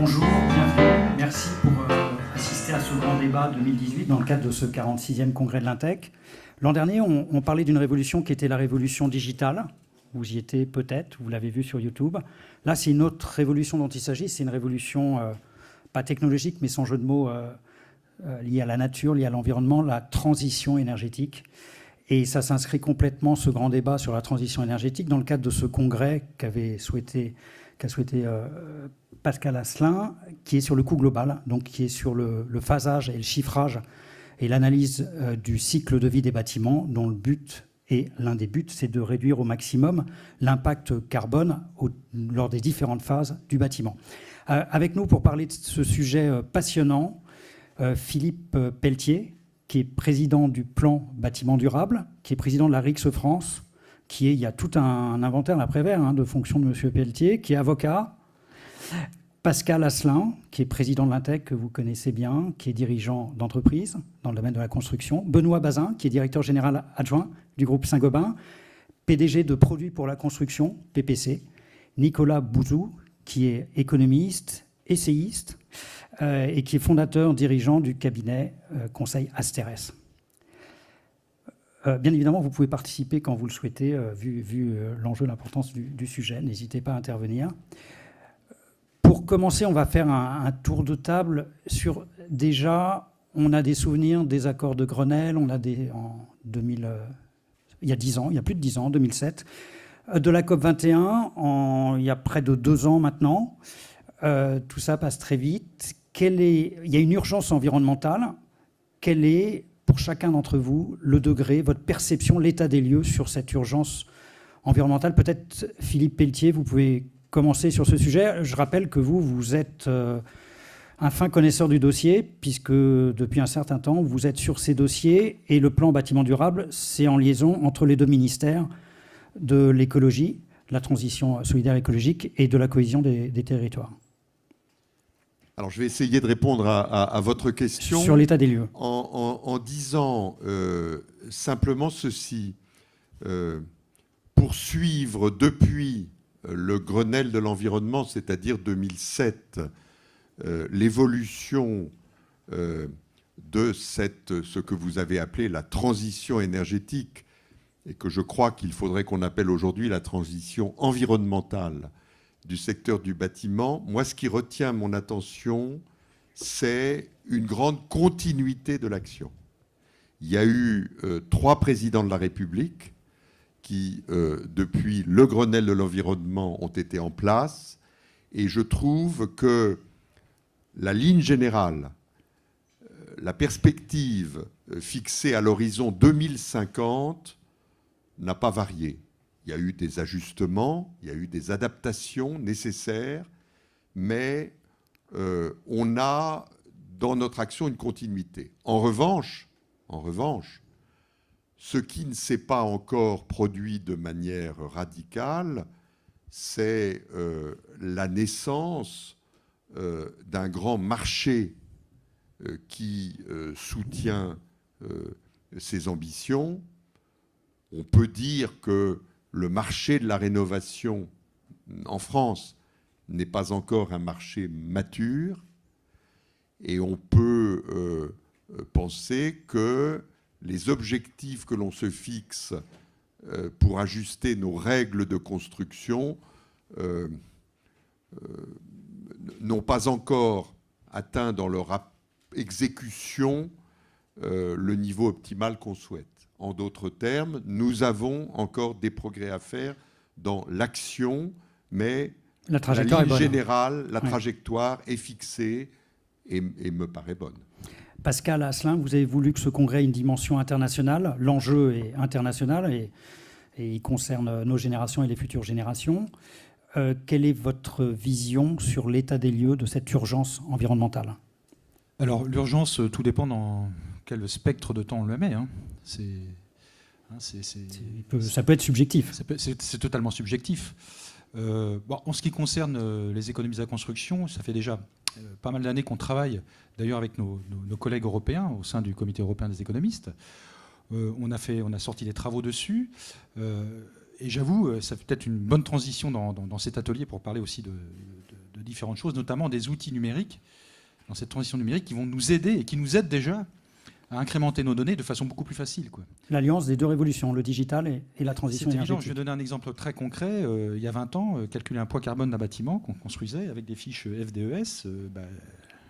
Bonjour, bienvenue. Merci pour assister à ce grand débat 2018 dans le cadre de ce 46e congrès de l'Intech. L'an dernier, on parlait d'une révolution qui était la révolution digitale. Vous y étiez peut-être, vous l'avez vu sur YouTube. Là, c'est une autre révolution dont il s'agit. C'est une révolution pas technologique, mais sans jeu de mots, liée à la nature, liée à l'environnement, la transition énergétique. Et ça s'inscrit complètement, ce grand débat sur la transition énergétique, dans le cadre de ce congrès qu'a souhaité Pascal Asselin, qui est sur le coût global, donc qui est sur le phasage et le chiffrage et l'analyse du cycle de vie des bâtiments, dont le but, et l'un des buts, c'est de réduire au maximum l'impact carbone lors des différentes phases du bâtiment. Avec nous pour parler de ce sujet passionnant, Philippe Pelletier, qui est président du plan bâtiment durable, qui est président de la RIX France, il y a tout un inventaire à Prévert de fonctions de M. Pelletier, qui est avocat. Pascal Asselin, qui est président de l'Intech, que vous connaissez bien, qui est dirigeant d'entreprise dans le domaine de la construction. Benoît Bazin, qui est directeur général adjoint du groupe Saint-Gobain, PDG de Produits pour la construction, PPC. Nicolas Bouzou, qui est économiste, essayiste, et qui est fondateur, dirigeant du cabinet conseil Asteres. Bien évidemment, vous pouvez participer quand vous le souhaitez, vu l'enjeu, l'importance du sujet. N'hésitez pas à intervenir. Pour commencer, on va faire un tour de table sur... Déjà, on a des souvenirs des accords de Grenelle, on a il y a 10 ans, il y a plus de 10 ans, en 2007, de la COP21, il y a près de 2 ans maintenant. Tout ça passe très vite. Il y a une urgence environnementale. Quel est, pour chacun d'entre vous, le degré, votre perception, l'état des lieux sur cette urgence environnementale? Peut-être, Philippe Pelletier, vous pouvez commencer sur ce sujet. Je rappelle que vous êtes un fin connaisseur du dossier, puisque depuis un certain temps, vous êtes sur ces dossiers, et le plan bâtiment durable, c'est en liaison entre les deux ministères de l'écologie, de la transition solidaire écologique, et de la cohésion des territoires. Alors, je vais essayer de répondre à votre question. Sur l'état des lieux. En disant simplement ceci. Poursuivre depuis le Grenelle de l'environnement, c'est-à-dire 2007, l'évolution de ce que vous avez appelé la transition énergétique, et que je crois qu'il faudrait qu'on appelle aujourd'hui la transition environnementale du secteur du bâtiment, moi, ce qui retient mon attention, c'est une grande continuité de l'action. Il y a eu 3 présidents de la République qui, depuis le Grenelle de l'environnement, ont été en place. Et je trouve que la ligne générale, la perspective fixée à l'horizon 2050 n'a pas varié. Il y a eu des ajustements, il y a eu des adaptations nécessaires, mais on a dans notre action une continuité. En revanche, ce qui ne s'est pas encore produit de manière radicale, c'est la naissance d'un grand marché qui soutient ces ambitions. On peut dire que le marché de la rénovation en France n'est pas encore un marché mature, et on peut penser que les objectifs que l'on se fixe pour ajuster nos règles de construction n'ont pas encore atteint dans leur exécution le niveau optimal qu'on souhaite. En d'autres termes, nous avons encore des progrès à faire dans l'action, mais la ligne générale, la trajectoire est fixée et me paraît bonne. Pascal Asselin, vous avez voulu que ce congrès ait une dimension internationale. L'enjeu est international et il concerne nos générations et les futures générations. Quelle est votre vision sur l'état des lieux de cette urgence environnementale? Alors, l'urgence, tout dépend dans quel spectre de temps on le met. Ça peut être subjectif. C'est totalement subjectif. En ce qui concerne les économies de la construction, ça fait déjà pas mal d'années qu'on travaille, d'ailleurs avec nos collègues européens au sein du Comité européen des économistes. On a sorti des travaux dessus. Et j'avoue, ça fait peut-être une bonne transition dans cet atelier pour parler aussi de différentes choses, notamment des outils numériques, dans cette transition numérique, qui vont nous aider et qui nous aident déjà à incrémenter nos données de façon beaucoup plus facile, quoi. L'alliance des deux révolutions, le digital et la transition C'est évident. énergétique. Je vais donner un exemple très concret. Il y a 20 ans, calculer un poids carbone d'un bâtiment qu'on construisait avec des fiches FDES,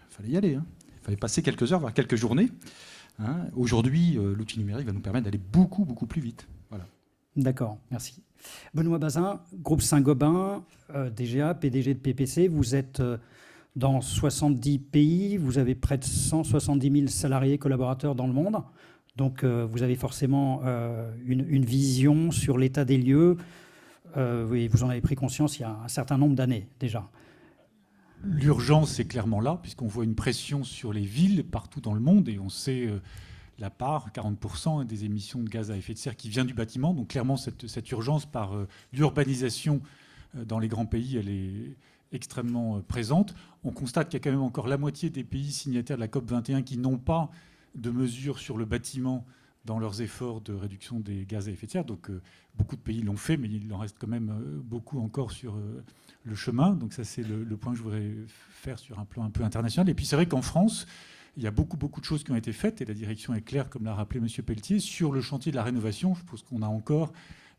fallait y aller. Il fallait passer quelques heures, voire quelques journées. Aujourd'hui, l'outil numérique va nous permettre d'aller beaucoup, beaucoup plus vite. Voilà. D'accord, merci. Benoît Bazin, groupe Saint-Gobain, DGA, PDG de PPC, vous êtes dans 70 pays, vous avez près de 170 000 salariés collaborateurs dans le monde, donc vous avez forcément une vision sur l'état des lieux. Oui, vous en avez pris conscience il y a un certain nombre d'années déjà. L'urgence est clairement là, puisqu'on voit une pression sur les villes partout dans le monde, et on sait la part, 40% des émissions de gaz à effet de serre qui vient du bâtiment. Donc clairement, cette urgence par l'urbanisation dans les grands pays, elle est extrêmement présente. On constate qu'il y a quand même encore la moitié des pays signataires de la COP21 qui n'ont pas de mesures sur le bâtiment dans leurs efforts de réduction des gaz à effet de serre. Donc beaucoup de pays l'ont fait, mais il en reste quand même beaucoup encore sur le chemin. Donc ça, c'est le point que je voudrais faire sur un plan un peu international. Et puis c'est vrai qu'en France, il y a beaucoup de choses qui ont été faites, et la direction est claire, comme l'a rappelé M. Pelletier, sur le chantier de la rénovation. Je pense qu'on a encore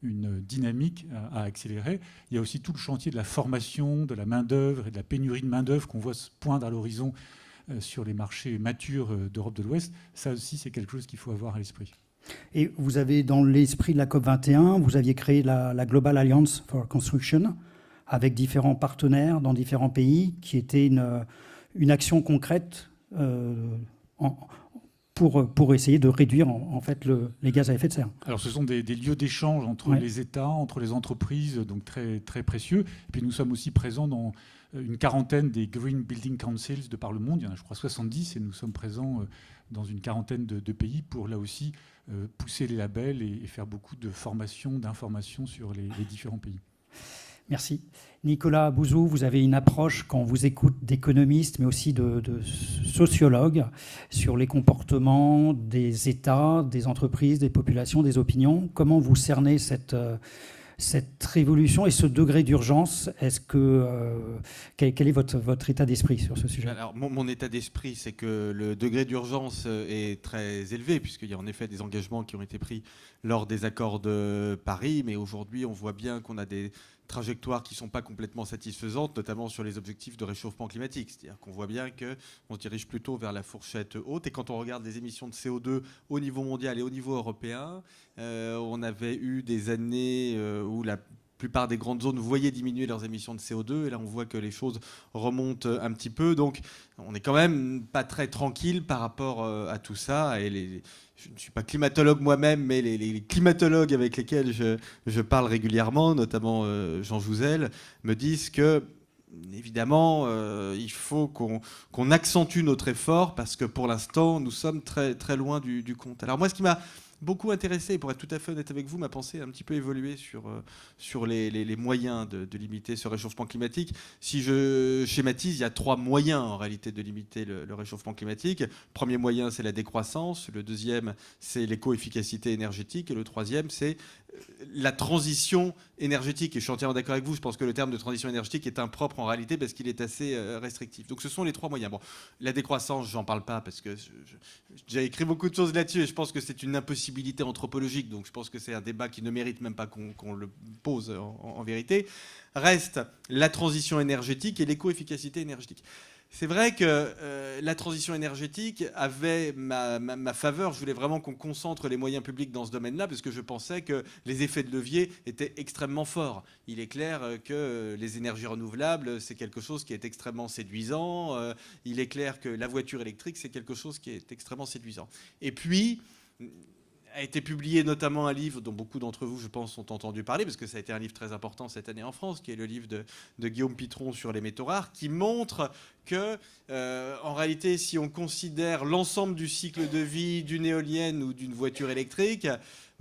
une dynamique à accélérer. Il y a aussi tout le chantier de la formation, de la main-d'œuvre et de la pénurie de main-d'œuvre qu'on voit se poindre à l'horizon sur les marchés matures d'Europe de l'Ouest. Ça aussi, c'est quelque chose qu'il faut avoir à l'esprit. Et vous avez, dans l'esprit de la COP21, vous aviez créé la Global Alliance for Construction avec différents partenaires dans différents pays, qui était une action concrète pour essayer de réduire en fait les gaz à effet de serre. Alors ce sont des lieux d'échange entre les États, entre les entreprises, donc très, très précieux. Et puis nous sommes aussi présents dans une quarantaine des Green Building Councils de par le monde. Il y en a, je crois, 70, et nous sommes présents dans une quarantaine de pays pour, là aussi, pousser les labels et faire beaucoup de formation, d'information sur les différents pays. Merci. Nicolas Bouzou, vous avez une approche, quand on vous écoute, d'économistes, mais aussi de sociologues, sur les comportements des États, des entreprises, des populations, des opinions. Comment vous cernez cette révolution et ce degré d'urgence? Quel est votre état d'esprit sur ce sujet? Alors, mon état d'esprit, c'est que le degré d'urgence est très élevé, puisqu'il y a en effet des engagements qui ont été pris lors des accords de Paris, mais aujourd'hui, on voit bien qu'on a des trajectoires qui ne sont pas complètement satisfaisantes, notamment sur les objectifs de réchauffement climatique. C'est-à-dire qu'on voit bien qu'on se dirige plutôt vers la fourchette haute. Et quand on regarde les émissions de CO2 au niveau mondial et au niveau européen, on avait eu des années où la plupart des grandes zones voyaient diminuer leurs émissions de CO2. Et là, on voit que les choses remontent un petit peu. Donc, on n'est quand même pas très tranquille par rapport à tout ça. Et je ne suis pas climatologue moi-même, mais les climatologues avec lesquels je parle régulièrement, notamment Jean Jouzel, me disent que, évidemment, il faut qu'on accentue notre effort, parce que pour l'instant, nous sommes très, très loin du compte. Alors moi, ce qui m'a beaucoup intéressé, pour être tout à fait honnête avec vous, ma pensée a un petit peu évolué sur les moyens de limiter ce réchauffement climatique. Si je schématise, il y a 3 moyens en réalité de limiter le réchauffement climatique. Le premier moyen, c'est la décroissance. Le deuxième, c'est l'éco-efficacité énergétique. Et le troisième, c'est la transition énergétique. Et je suis entièrement d'accord avec vous, je pense que le terme de transition énergétique est impropre en réalité parce qu'il est assez restrictif. Donc ce sont les 3 moyens. Bon, la décroissance, j'en parle pas parce que j'ai écrit beaucoup de choses là-dessus et je pense que c'est une impossibilité anthropologique. Donc je pense que c'est un débat qui ne mérite même pas qu'on le pose en vérité. Reste la transition énergétique et l'éco-efficacité énergétique. C'est vrai que la transition énergétique avait ma faveur. Je voulais vraiment qu'on concentre les moyens publics dans ce domaine-là, parce que je pensais que les effets de levier étaient extrêmement forts. Il est clair que les énergies renouvelables, c'est quelque chose qui est extrêmement séduisant. Il est clair que la voiture électrique, c'est quelque chose qui est extrêmement séduisant. Et puis a été publié notamment un livre dont beaucoup d'entre vous, je pense, ont entendu parler, parce que ça a été un livre très important cette année en France, qui est le livre de Guillaume Pitron sur les métaux rares, qui montre que, en réalité, si on considère l'ensemble du cycle de vie d'une éolienne ou d'une voiture électrique,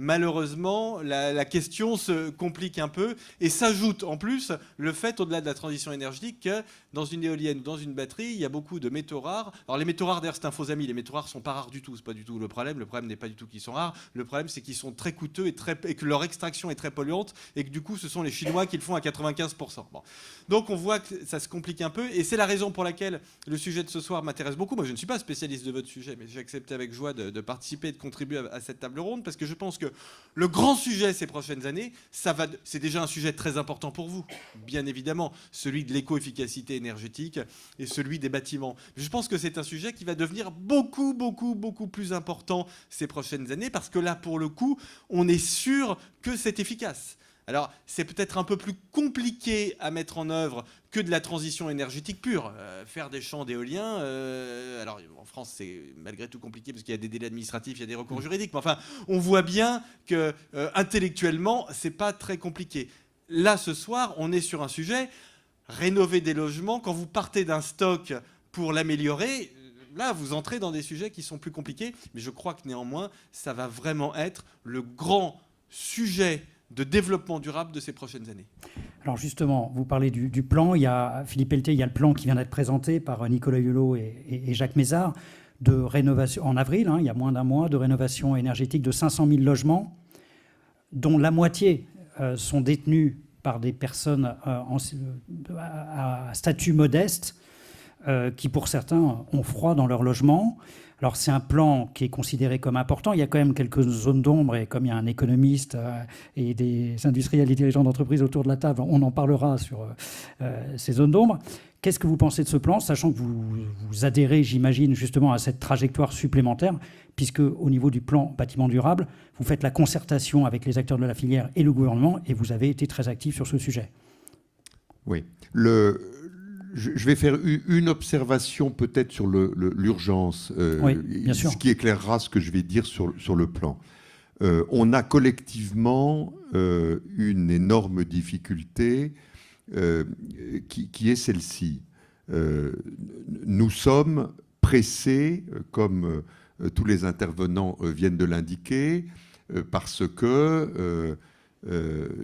malheureusement, la question se complique un peu et s'ajoute en plus le fait, au-delà de la transition énergétique, que dans une éolienne ou dans une batterie, il y a beaucoup de métaux rares. Alors les métaux rares, d'ailleurs, c'est un faux ami. Les métaux rares sont pas rares du tout. C'est pas du tout le problème. Le problème n'est pas du tout qu'ils sont rares. Le problème, c'est qu'ils sont très coûteux et que leur extraction est très polluante et que du coup, ce sont les Chinois qui le font à 95%. Bon. Donc on voit que ça se complique un peu et c'est la raison pour laquelle le sujet de ce soir m'intéresse beaucoup. Moi, je ne suis pas spécialiste de votre sujet, mais j'ai accepté avec joie de participer et de contribuer à cette table ronde parce que je pense que le grand sujet ces prochaines années, c'est déjà un sujet très important pour vous, bien évidemment, celui de l'éco-efficacité énergétique et celui des bâtiments. Je pense que c'est un sujet qui va devenir beaucoup, beaucoup, beaucoup plus important ces prochaines années parce que là, pour le coup, on est sûr que c'est efficace. Alors, c'est peut-être un peu plus compliqué à mettre en œuvre que de la transition énergétique pure. Faire des champs d'éolien, alors en France, c'est malgré tout compliqué parce qu'il y a des délais administratifs, il y a des recours juridiques. Mais enfin, on voit bien que intellectuellement, c'est pas très compliqué. Là, ce soir, on est sur un sujet, rénover des logements. Quand vous partez d'un stock pour l'améliorer, là, vous entrez dans des sujets qui sont plus compliqués. Mais je crois que néanmoins, ça va vraiment être le grand sujet de développement durable de ces prochaines années. Alors justement, vous parlez du plan. Il y a Philippe Pelletier, il y a le plan qui vient d'être présenté par Nicolas Hulot et Jacques Mézard de rénovation en avril, il y a moins d'un mois, de rénovation énergétique de 500 000 logements, dont la moitié sont détenus par des personnes à statut modeste qui, pour certains, ont froid dans leur logement. Alors, c'est un plan qui est considéré comme important. Il y a quand même quelques zones d'ombre, et comme il y a un économiste et des industriels et dirigeants d'entreprise autour de la table, on en parlera sur ces zones d'ombre. Qu'est-ce que vous pensez de ce plan, sachant que vous adhérez, j'imagine, justement à cette trajectoire supplémentaire, puisque au niveau du plan bâtiment durable, vous faites la concertation avec les acteurs de la filière et le gouvernement, et vous avez été très actif sur ce sujet. Oui. Je vais faire une observation peut-être sur l'urgence, oui, bien sûr. Ce qui éclairera ce que je vais dire sur le plan. On a collectivement une énorme difficulté qui est celle-ci. Nous sommes pressés, comme tous les intervenants viennent de l'indiquer, parce que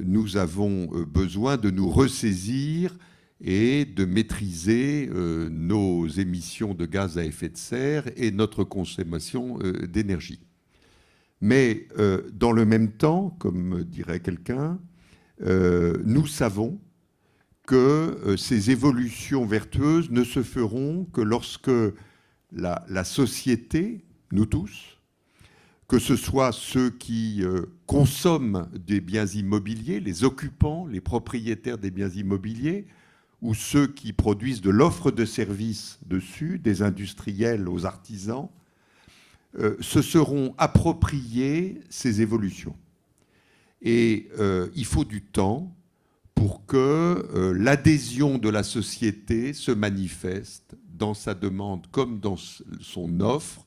nous avons besoin de nous ressaisir et de maîtriser nos émissions de gaz à effet de serre et notre consommation d'énergie. Mais dans le même temps, comme dirait quelqu'un, nous savons que ces évolutions vertueuses ne se feront que lorsque la société, nous tous, que ce soit ceux qui consomment des biens immobiliers, les occupants, les propriétaires des biens immobiliers, ou ceux qui produisent de l'offre de services dessus, des industriels aux artisans, se seront appropriés ces évolutions. Et il faut du temps pour que l'adhésion de la société se manifeste dans sa demande comme dans son offre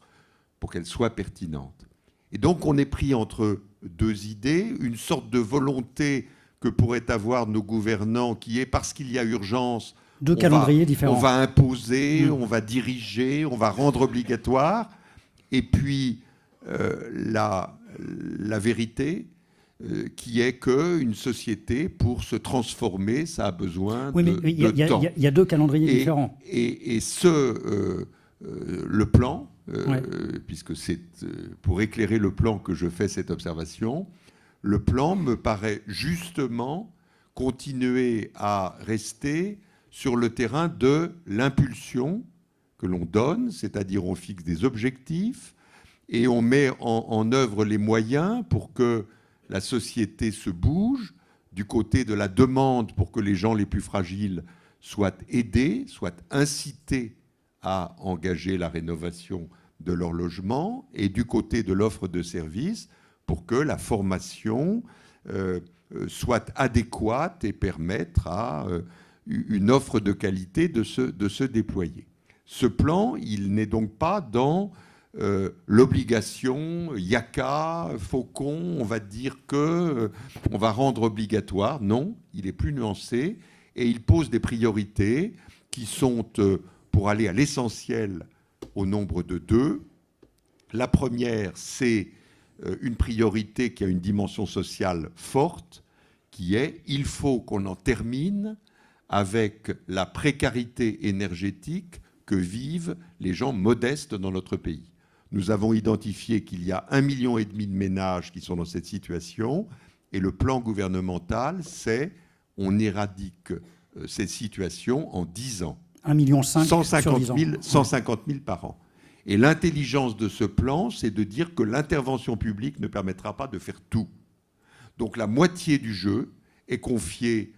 pour qu'elle soit pertinente. Et donc on est pris entre deux idées, une sorte de volonté que pourraient avoir nos gouvernants, qui est parce qu'il y a urgence, deux calendriers différents. On va imposer, on va diriger, on va rendre obligatoire. Et puis la vérité, qui est qu'une société, pour se transformer, ça a besoin de temps. Il y a deux calendriers différents. Et le plan, puisque c'est pour éclairer le plan que je fais cette observation, le plan me paraît justement continuer à rester sur le terrain de l'impulsion que l'on donne, c'est-à-dire on fixe des objectifs et on met en œuvre les moyens pour que la société se bouge du côté de la demande pour que les gens les plus fragiles soient aidés, soient incités à engager la rénovation de leur logement, et du côté de l'offre de services pour que la formation soit adéquate et permettre à une offre de qualité de se déployer. Ce plan, il n'est donc pas dans l'obligation, yaka, faucon, on va dire que on va rendre obligatoire. Non, il est plus nuancé et il pose des priorités qui sont, pour aller à l'essentiel, au nombre de deux. La première, c'est une priorité qui a une dimension sociale forte, qui est il faut qu'on en termine avec la précarité énergétique que vivent les gens modestes dans notre pays. Nous avons identifié qu'il y a 1,5 million de ménages qui sont dans cette situation, et le plan gouvernemental, c'est on éradique cette situation en 10 ans. 1,5 million 150 000 par an. Et l'intelligence de ce plan, c'est de dire que l'intervention publique ne permettra pas de faire tout. Donc la moitié du jeu est confiée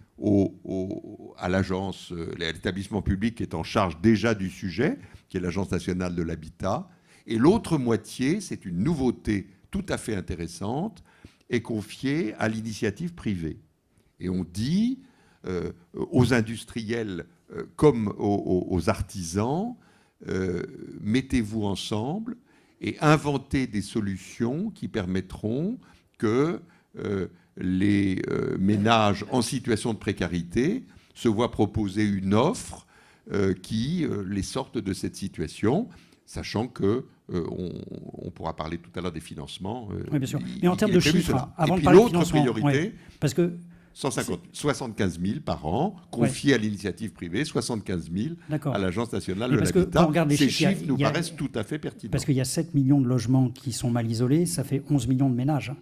à l'agence, l'établissement public qui est en charge déjà du sujet, qui est l'Agence nationale de l'habitat. Et l'autre moitié, c'est une nouveauté tout à fait intéressante, est confiée à l'initiative privée. Et on dit aux industriels comme aux artisans, mettez-vous ensemble et inventez des solutions qui permettront que les ménages en situation de précarité se voient proposer une offre qui les sorte de cette situation, sachant que on pourra parler tout à l'heure des financements. Oui, bien sûr. Mais en termes de chiffres, avant de parler de financement, l'autre priorité, parce que 75 000 par an, confiés à l'initiative privée, 75 000 à l'Agence nationale de l'habitat. Ces chiffres nous paraissent tout à fait pertinents. Parce qu'il y a 7 millions de logements qui sont mal isolés, ça fait 11 millions de ménages.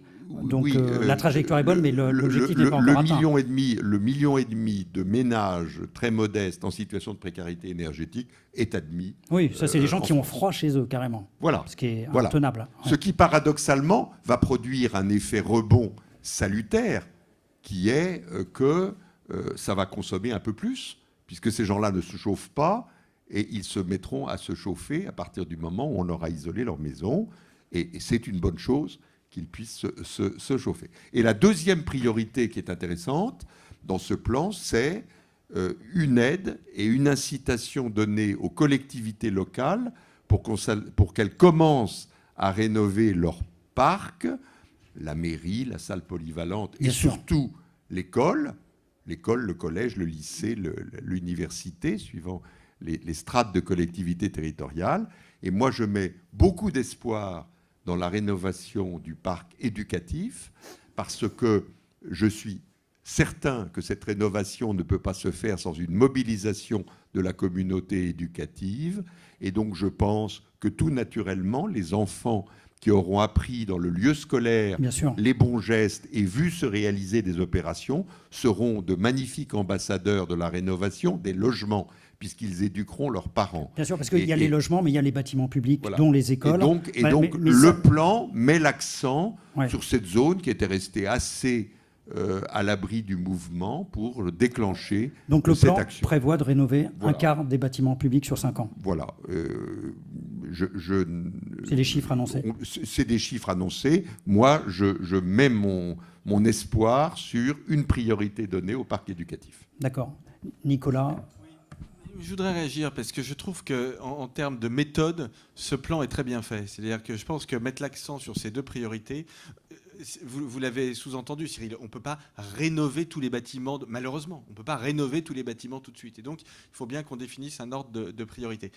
Donc oui, la trajectoire est bonne, mais l'objectif n'est pas encore atteint. Le million et demi de ménages très modestes en situation de précarité énergétique est admis. Oui, ça c'est des gens qui ont froid chez eux, carrément. Voilà. Ce qui est intenable. Ce qui, paradoxalement, va produire un effet rebond salutaire, qui est que ça va consommer un peu plus, puisque ces gens-là ne se chauffent pas, et ils se mettront à se chauffer à partir du moment où on aura isolé leur maison, et c'est une bonne chose qu'ils puissent se chauffer. Et la deuxième priorité qui est intéressante dans ce plan, c'est une aide et une incitation donnée aux collectivités locales pour qu'elles commencent à rénover leur parc, la mairie, la salle polyvalente et surtout l'école, le collège, le lycée, l'université, suivant les strates de collectivité territoriale. Et moi, je mets beaucoup d'espoir dans la rénovation du parc éducatif, parce que je suis certain que cette rénovation ne peut pas se faire sans une mobilisation de la communauté éducative. Et donc, je pense que tout naturellement, les enfants qui auront appris dans le lieu scolaire les bons gestes et vu se réaliser des opérations seront de magnifiques ambassadeurs de la rénovation des logements, puisqu'ils éduqueront leurs parents. Bien sûr, parce qu'il y a les logements, mais il y a les bâtiments publics, dont les écoles. Et donc le plan met l'accent sur cette zone qui était restée assez à l'abri du mouvement pour déclencher cette action. Donc le plan prévoit de rénover un quart des bâtiments publics sur 5 ans. Voilà. C'est des chiffres annoncés. C'est des chiffres annoncés. Moi, je mets mon espoir sur une priorité donnée au parc éducatif. D'accord. Nicolas ? Je voudrais réagir parce que je trouve qu'en termes de méthode, ce plan est très bien fait. C'est-à-dire que je pense que mettre l'accent sur ces deux priorités, vous l'avez sous-entendu, Cyril, on ne peut pas rénover tous les bâtiments, malheureusement, on ne peut pas rénover tous les bâtiments tout de suite. Et donc, il faut bien qu'on définisse un ordre de priorité.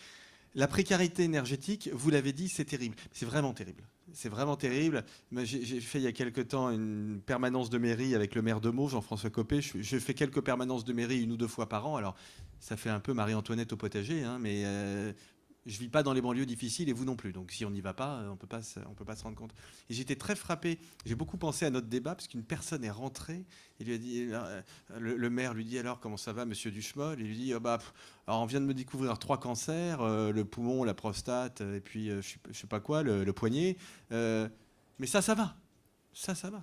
La précarité énergétique, vous l'avez dit, c'est terrible. C'est vraiment terrible. C'est vraiment terrible. J'ai fait il y a quelque temps une permanence de mairie avec le maire de Meaux, Jean-François Copé. Je fais quelques permanences de mairie 1 ou 2 fois par an. Alors, ça fait un peu Marie-Antoinette au potager, hein, mais je ne vis pas dans les banlieues difficiles et vous non plus. Donc, si on n'y va pas, on ne peut pas se rendre compte. Et j'étais très frappé. J'ai beaucoup pensé à notre débat parce qu'une personne est rentrée. Il lui a dit, le maire lui dit alors comment ça va, monsieur Duchemol. Il lui dit alors on vient de me découvrir 3 cancers, le poumon, la prostate et puis je sais pas quoi, le poignet. Mais ça va. Ça va.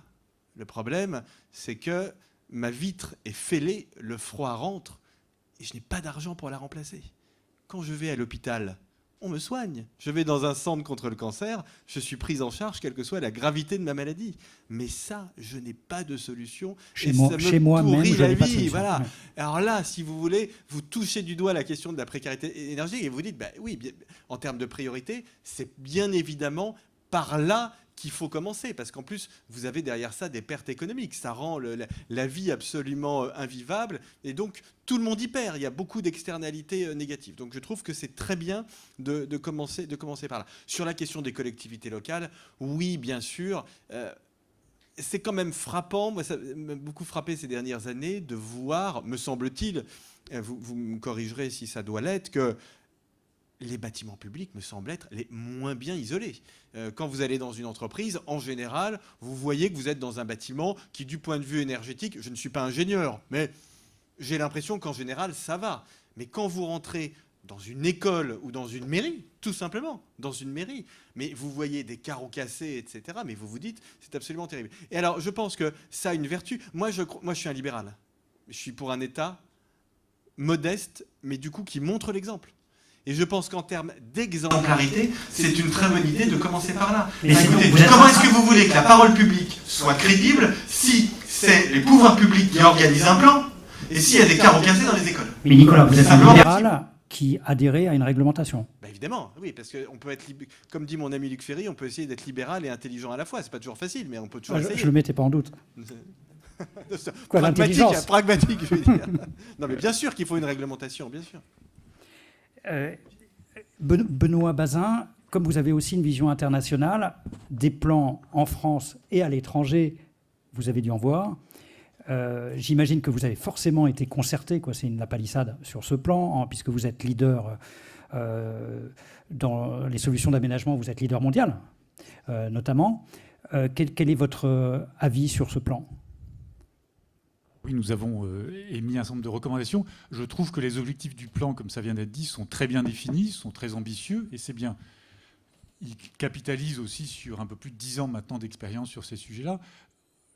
Le problème, c'est que ma vitre est fêlée, le froid rentre et je n'ai pas d'argent pour la remplacer. Quand je vais à l'hôpital, on me soigne. Je vais dans un centre contre le cancer, je suis prise en charge, quelle que soit la gravité de ma maladie. Mais ça, je n'ai pas de solution. Chez moi même, je n'ai pas de solution. Voilà. Ouais. Alors là, si vous voulez, vous touchez du doigt la question de la précarité énergétique et vous dites, oui, bien, en termes de priorité, c'est bien évidemment par là qu'il faut commencer, parce qu'en plus, vous avez derrière ça des pertes économiques. Ça rend la vie absolument invivable, et donc tout le monde y perd. Il y a beaucoup d'externalités négatives. Donc je trouve que c'est très bien de commencer par là. Sur la question des collectivités locales, oui, bien sûr, c'est quand même frappant, moi ça m'a beaucoup frappé ces dernières années, de voir, me semble-t-il, vous me corrigerez si ça doit l'être, que les bâtiments publics me semblent être les moins bien isolés. Quand vous allez dans une entreprise, en général, vous voyez que vous êtes dans un bâtiment qui, du point de vue énergétique, je ne suis pas ingénieur, mais j'ai l'impression qu'en général, ça va. Mais quand vous rentrez dans une école ou dans une mairie, tout simplement, dans une mairie, mais vous voyez des carreaux cassés, etc., mais vous vous dites, c'est absolument terrible. Et alors, je pense que ça a une vertu. Moi, je suis un libéral. Je suis pour un État modeste, mais du coup, qui montre l'exemple. Et je pense qu'en termes d'exemplarité, c'est une très bonne idée de commencer par là. Écoutez, comment est-ce que vous voulez que la parole publique soit crédible si c'est les pouvoirs publics qui organisent un plan et s'il y a des carreaux cassés dans les écoles? Mais Nicolas, vous êtes un libéral qui adhérait à une réglementation. Bah évidemment, oui, parce qu'on peut être, comme dit mon ami Luc Ferry, on peut essayer d'être libéral et intelligent à la fois. C'est pas toujours facile, mais on peut toujours essayer. Je le mettais pas en doute. Quoi, pragmatique, l'intelligence pragmatique, je veux dire. Non, mais bien sûr qu'il faut une réglementation, bien sûr. Benoît Bazin, comme vous avez aussi une vision internationale, des plans en France et à l'étranger, vous avez dû en voir. J'imagine que vous avez forcément été concerté, c'est la palissade sur ce plan, puisque vous êtes leader dans les solutions d'aménagement, vous êtes leader mondial, notamment. Quel est votre avis sur ce plan ? Oui, nous avons émis un certain nombre de recommandations. Je trouve que les objectifs du plan, comme ça vient d'être dit, sont très bien définis, sont très ambitieux, et c'est bien. Ils capitalisent aussi sur un peu plus de 10 ans maintenant d'expérience sur ces sujets-là.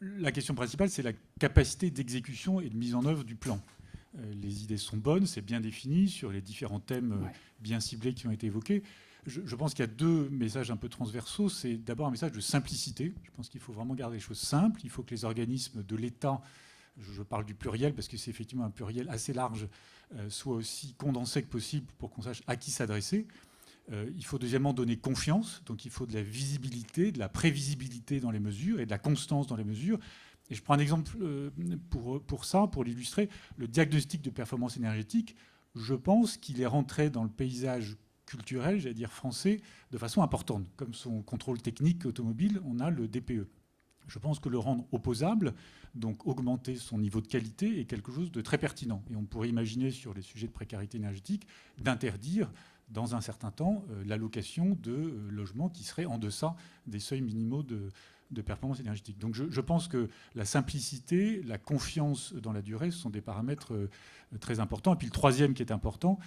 La question principale, c'est la capacité d'exécution et de mise en œuvre du plan. Les idées sont bonnes, c'est bien défini sur les différents thèmes bien ciblés qui ont été évoqués. Je pense qu'il y a deux messages un peu transversaux. C'est d'abord un message de simplicité. Je pense qu'il faut vraiment garder les choses simples. Il faut que les organismes de l'État, je parle du pluriel parce que c'est effectivement un pluriel assez large, soient aussi condensés que possible pour qu'on sache à qui s'adresser. Il faut deuxièmement donner confiance, donc il faut de la visibilité, de la prévisibilité dans les mesures et de la constance dans les mesures. Et je prends un exemple pour ça, pour l'illustrer. Le diagnostic de performance énergétique, je pense qu'il est rentré dans le paysage culturel, j'allais dire français, de façon importante. Comme son contrôle technique automobile, on a le DPE. Je pense que le rendre opposable, donc augmenter son niveau de qualité, est quelque chose de très pertinent. Et on pourrait imaginer, sur les sujets de précarité énergétique, d'interdire dans un certain temps l'allocation de logements qui seraient en deçà des seuils minimaux de performance énergétique. Donc je pense que la simplicité, la confiance dans la durée, ce sont des paramètres très importants. Et puis le troisième qui est important,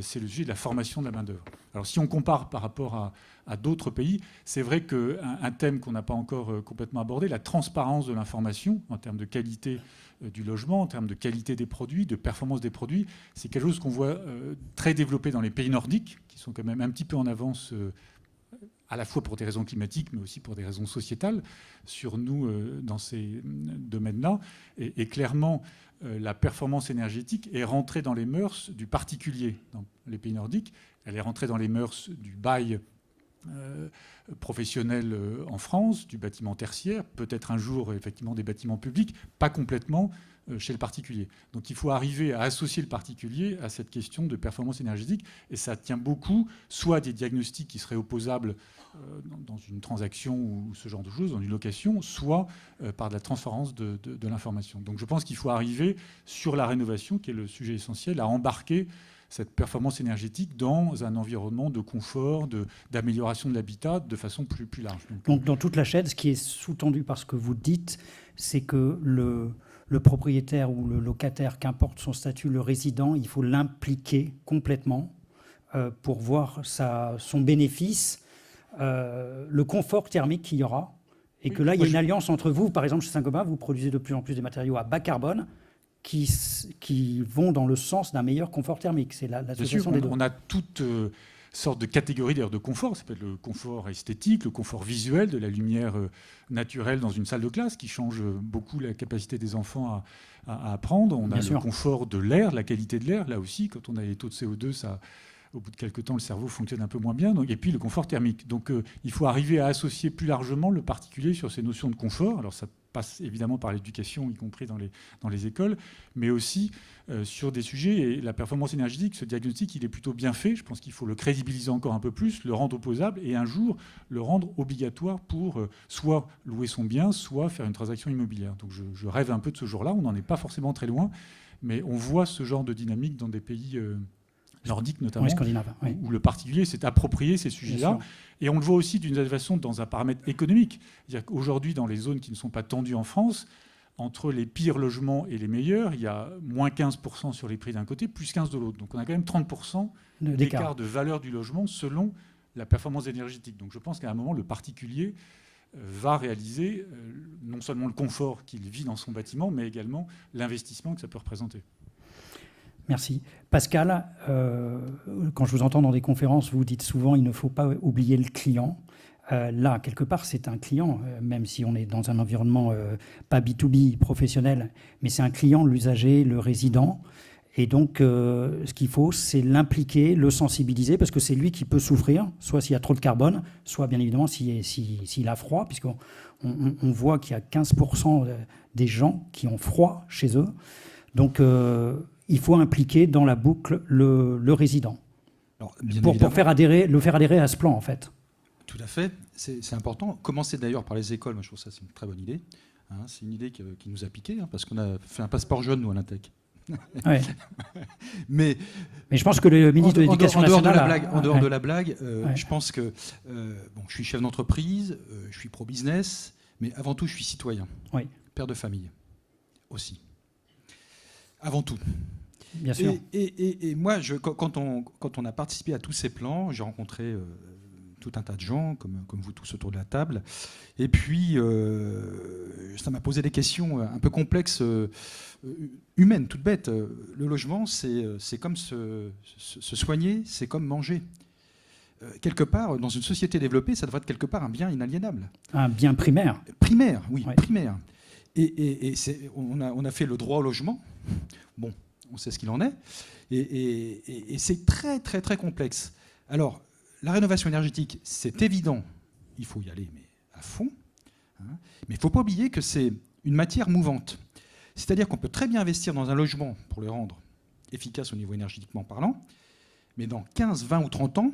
c'est le sujet de la formation de la main-d'œuvre. Alors si on compare par rapport à d'autres pays, c'est vrai qu'un thème qu'on n'a pas encore complètement abordé, la transparence de l'information en termes de qualité du logement, en termes de qualité des produits, de performance des produits, c'est quelque chose qu'on voit très développé dans les pays nordiques, qui sont quand même un petit peu en avance à la fois pour des raisons climatiques, mais aussi pour des raisons sociétales, sur nous dans ces domaines-là. Et clairement, la performance énergétique est rentrée dans les mœurs du particulier dans les pays nordiques. Elle est rentrée dans les mœurs du bail professionnel en France, du bâtiment tertiaire, peut-être un jour effectivement des bâtiments publics, pas complètement chez le particulier. Donc il faut arriver à associer le particulier à cette question de performance énergétique, et ça tient beaucoup soit des diagnostics qui seraient opposables dans une transaction ou ce genre de choses, dans une location, soit par de la transparence de l'information. Donc je pense qu'il faut arriver sur la rénovation, qui est le sujet essentiel, à embarquer cette performance énergétique dans un environnement de confort, d'amélioration de l'habitat de façon plus large. Donc dans toute la chaîne, ce qui est sous-tendu par ce que vous dites, c'est que le propriétaire ou le locataire, qu'importe son statut, le résident, il faut l'impliquer complètement pour voir son bénéfice, le confort thermique qu'il y aura, et que là, il y a une alliance entre vous. Par exemple, chez Saint-Gobain, vous produisez de plus en plus des matériaux à bas carbone, qui vont dans le sens d'un meilleur confort thermique. C'est l'association des deux. On a toutes sortes de catégories d'ailleurs de confort. Ça peut être le confort esthétique, le confort visuel, de la lumière naturelle dans une salle de classe qui change beaucoup la capacité des enfants à apprendre. On a le confort de l'air, la qualité de l'air. Là aussi, quand on a les taux de CO2, ça Au bout de quelques temps, le cerveau fonctionne un peu moins bien. Et puis le confort thermique. Donc il faut arriver à associer plus largement le particulier sur ces notions de confort. Alors ça passe évidemment par l'éducation, y compris dans les écoles, mais aussi sur des sujets. Et la performance énergétique, ce diagnostic, il est plutôt bien fait. Je pense qu'il faut le crédibiliser encore un peu plus, le rendre opposable et un jour le rendre obligatoire pour soit louer son bien, soit faire une transaction immobilière. Donc je rêve un peu de ce jour-là. On n'en est pas forcément très loin, mais on voit ce genre de dynamique dans des pays nordiques notamment, scandinaves, oui. où le particulier s'est approprié ces sujets-là. Et on le voit aussi d'une façon dans un paramètre économique. C'est-à-dire qu'aujourd'hui, dans les zones qui ne sont pas tendues en France, entre les pires logements et les meilleurs, il y a moins 15% sur les prix d'un côté, plus 15% de l'autre. Donc on a quand même 30% d'écart de valeur du logement selon la performance énergétique. Donc je pense qu'à un moment, le particulier va réaliser non seulement le confort qu'il vit dans son bâtiment, mais également l'investissement que ça peut représenter. Merci. Pascal, quand je vous entends dans des conférences, vous dites souvent il ne faut pas oublier le client. Là, quelque part, c'est un client, même si on est dans un environnement pas B2B professionnel, mais c'est un client, l'usager, le résident. Et donc, ce qu'il faut, c'est l'impliquer, le sensibiliser, parce que c'est lui qui peut souffrir, soit s'il y a trop de carbone, soit bien évidemment s'il a froid, puisqu'on voit qu'il y a 15% des gens qui ont froid chez eux. Donc, il faut impliquer dans la boucle le résident. Alors, pour le faire adhérer à ce plan, en fait. Tout à fait, c'est important. Commencer d'ailleurs par les écoles, moi je trouve ça c'est une très bonne idée. Hein, c'est une idée qui nous a piqué, parce qu'on a fait un passeport jeune, nous, à l'Intec. Ouais. mais je pense que le ministre de l'Éducation nationale... En dehors de la blague, je pense que je suis chef d'entreprise, je suis pro-business, mais avant tout, je suis citoyen, père de famille aussi. Avant tout. Bien sûr. Et moi, quand on a participé à tous ces plans, j'ai rencontré tout un tas de gens, comme vous tous autour de la table. Et puis, ça m'a posé des questions un peu complexes, humaines, toutes bêtes. Le logement, c'est comme se soigner, c'est comme manger. Quelque part, dans une société développée, ça devrait être quelque part un bien inaliénable. Un bien primaire. Primaire, oui, primaire. Et on a fait le droit au logement. Bon, on sait ce qu'il en est. Et c'est très, très, très complexe. Alors, la rénovation énergétique, c'est évident, il faut y aller, mais à fond. Hein. Mais il ne faut pas oublier que c'est une matière mouvante. C'est-à-dire qu'on peut très bien investir dans un logement pour le rendre efficace au niveau énergétiquement parlant, mais dans 15, 20 ou 30 ans,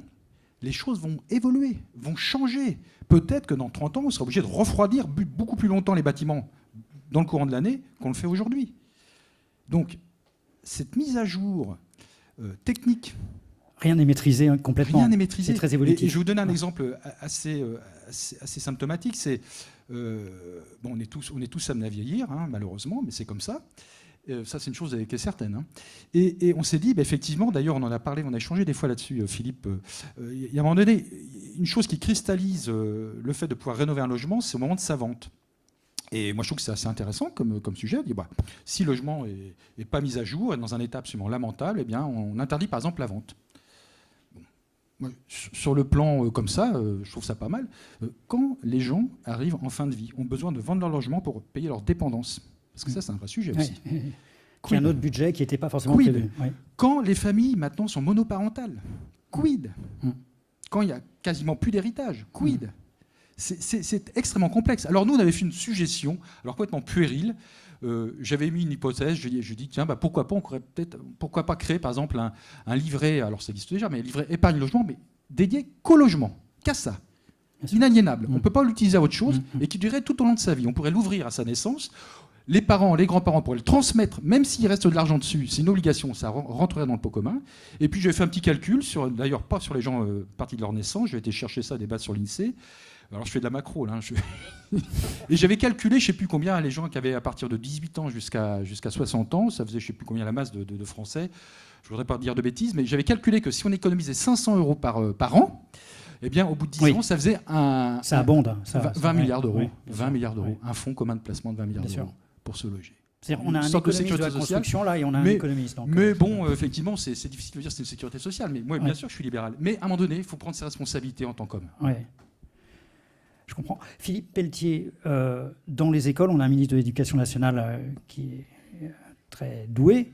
les choses vont évoluer, vont changer. Peut-être que dans 30 ans, on sera obligé de refroidir beaucoup plus longtemps les bâtiments dans le courant de l'année qu'on le fait aujourd'hui. Donc, cette mise à jour technique... Rien n'est maîtrisé complètement. Rien n'est maîtrisé. C'est très évolutif. Et je vais vous donner un exemple assez symptomatique. C'est on est tous amenés à vieillir, hein, malheureusement, mais c'est comme ça. Ça, c'est une chose qui est certaine. Hein. Et on s'est dit, effectivement, d'ailleurs, on en a parlé, on a échangé des fois là-dessus, Philippe. Il y a un moment donné, une chose qui cristallise le fait de pouvoir rénover un logement, c'est au moment de sa vente. Et moi, je trouve que c'est assez intéressant comme sujet. On dit, si le logement n'est pas mis à jour, est dans un état absolument lamentable, eh bien, on interdit par exemple la vente. Sur le plan comme ça, je trouve ça pas mal. Quand les gens arrivent en fin de vie, ont besoin de vendre leur logement pour payer leur dépendance. Parce que ça, c'est un vrai sujet aussi. Qui a un autre budget qui n'était pas forcément prévu. Quand les familles, maintenant, sont monoparentales, quid ? Quand il n'y a quasiment plus d'héritage, quid ? C'est extrêmement complexe. Alors nous, on avait fait une suggestion, alors complètement puérile. J'avais mis une hypothèse, je dis tiens, pourquoi pas créer par exemple un livret, alors ça existe déjà, mais un livret épargne logement, mais dédié qu'au logement, qu'à ça, inaliénable. On ne peut pas l'utiliser à autre chose et qui durerait tout au long de sa vie. On pourrait l'ouvrir à sa naissance. Les parents, les grands-parents pourraient le transmettre, même s'il reste de l'argent dessus, c'est une obligation, ça rentrerait dans le pot commun. Et puis j'ai fait un petit calcul, d'ailleurs pas sur les gens partis de leur naissance, j'ai été chercher ça, des bases sur l'INSEE. Alors je fais de la macro là. Et j'avais calculé, je ne sais plus combien, les gens qui avaient à partir de 18 ans jusqu'à 60 ans, ça faisait je ne sais plus combien la masse de Français, je ne voudrais pas dire de bêtises, mais j'avais calculé que si on économisait 500 € par an, eh bien au bout de 10 ans, ça faisait ça abonde, 20 milliards d'euros. 20 milliards d'euros, un fonds commun de placement de 20 milliards d'euros pour se loger. On a un économiste de la construction là et on a un économiste. Donc, mais bon, effectivement, c'est difficile de dire que c'est une sécurité sociale. Mais moi, bien sûr, je suis libéral. Mais à un moment donné, il faut prendre ses responsabilités en tant qu'homme. Ouais. Je comprends. Philippe Pelletier, dans les écoles, on a un ministre de l'Éducation nationale qui est très doué,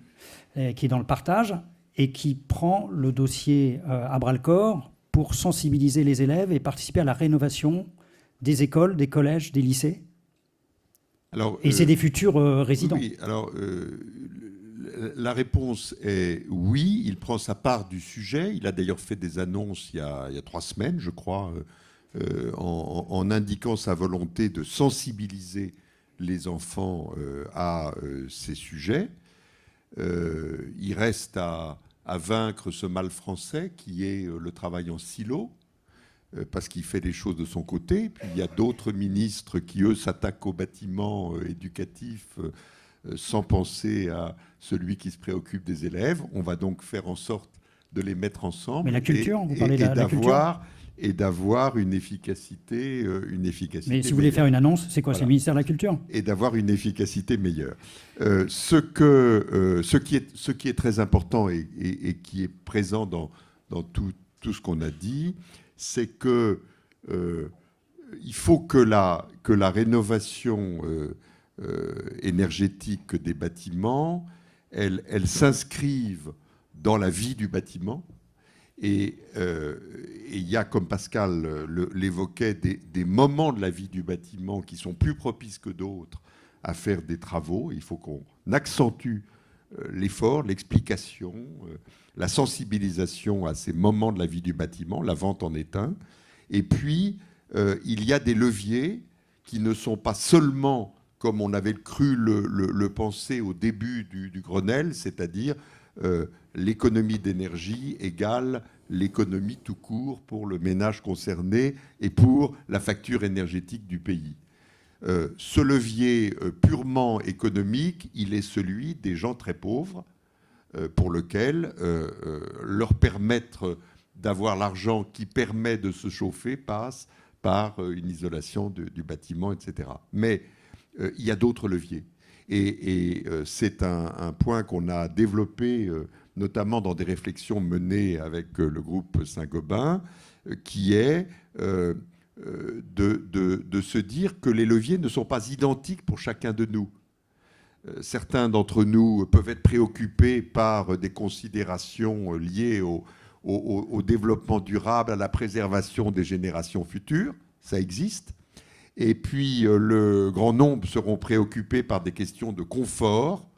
qui est dans le partage. et qui prend le dossier à bras-le-corps pour sensibiliser les élèves et participer à la rénovation des écoles, des collèges, des lycées. Alors, et c'est des futurs résidents. Oui, alors la réponse est oui, il prend sa part du sujet. Il a d'ailleurs fait des annonces il y a 3 semaines, je crois, en indiquant sa volonté de sensibiliser les enfants à ces sujets. Il reste à vaincre ce mal français qui est le travail en silo, parce qu'il fait les choses de son côté. Puis il y a d'autres ministres qui, eux, s'attaquent aux bâtiments éducatifs sans penser à celui qui se préoccupe des élèves. On va donc faire en sorte de les mettre ensemble. Mais la culture, vous parlez de la culture. Et d'avoir une efficacité Mais si meilleure. vous voulez faire une annonce, c'est quoi? Voilà. C'est le ministère de la Culture? Et d'avoir une efficacité meilleure. Ce qui est très important et qui est présent dans tout ce qu'on a dit, c'est que il faut que la rénovation énergétique des bâtiments, elle s'inscrive dans la vie du bâtiment. Et il y a, comme Pascal l'évoquait, des moments de la vie du bâtiment qui sont plus propices que d'autres à faire des travaux. Il faut qu'on accentue l'effort, l'explication, la sensibilisation à ces moments de la vie du bâtiment. La vente en est un. Et puis, il y a des leviers qui ne sont pas seulement, comme on avait cru le penser au début du Grenelle, c'est-à-dire l'économie d'énergie égale l'économie tout court pour le ménage concerné et pour la facture énergétique du pays. Ce levier purement économique, il est celui des gens très pauvres, pour lequel leur permettre d'avoir l'argent qui permet de se chauffer passe par une isolation du bâtiment, etc. Mais il y a d'autres leviers. Et c'est un point qu'on a développé, notamment dans des réflexions menées avec le groupe Saint-Gobain, qui est de se dire que les leviers ne sont pas identiques pour chacun de nous. Certains d'entre nous peuvent être préoccupés par des considérations liées au développement durable, à la préservation des générations futures. Ça existe. Et puis, le grand nombre seront préoccupés par des questions de confort.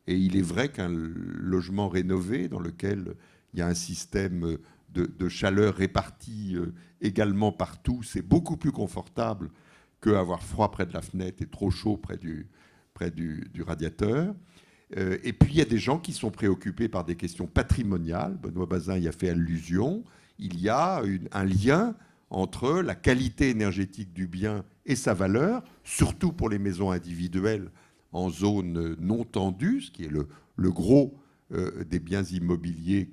Et il est vrai qu'un logement rénové, dans lequel il y a un système de chaleur réparti également partout, c'est beaucoup plus confortable qu'avoir froid près de la fenêtre et trop chaud près du radiateur. Et puis, il y a des gens qui sont préoccupés par des questions patrimoniales. Benoît Bazin y a fait allusion. Il y a un lien entre la qualité énergétique du bien et sa valeur, surtout pour les maisons individuelles en zone non tendue, ce qui est le gros des biens immobiliers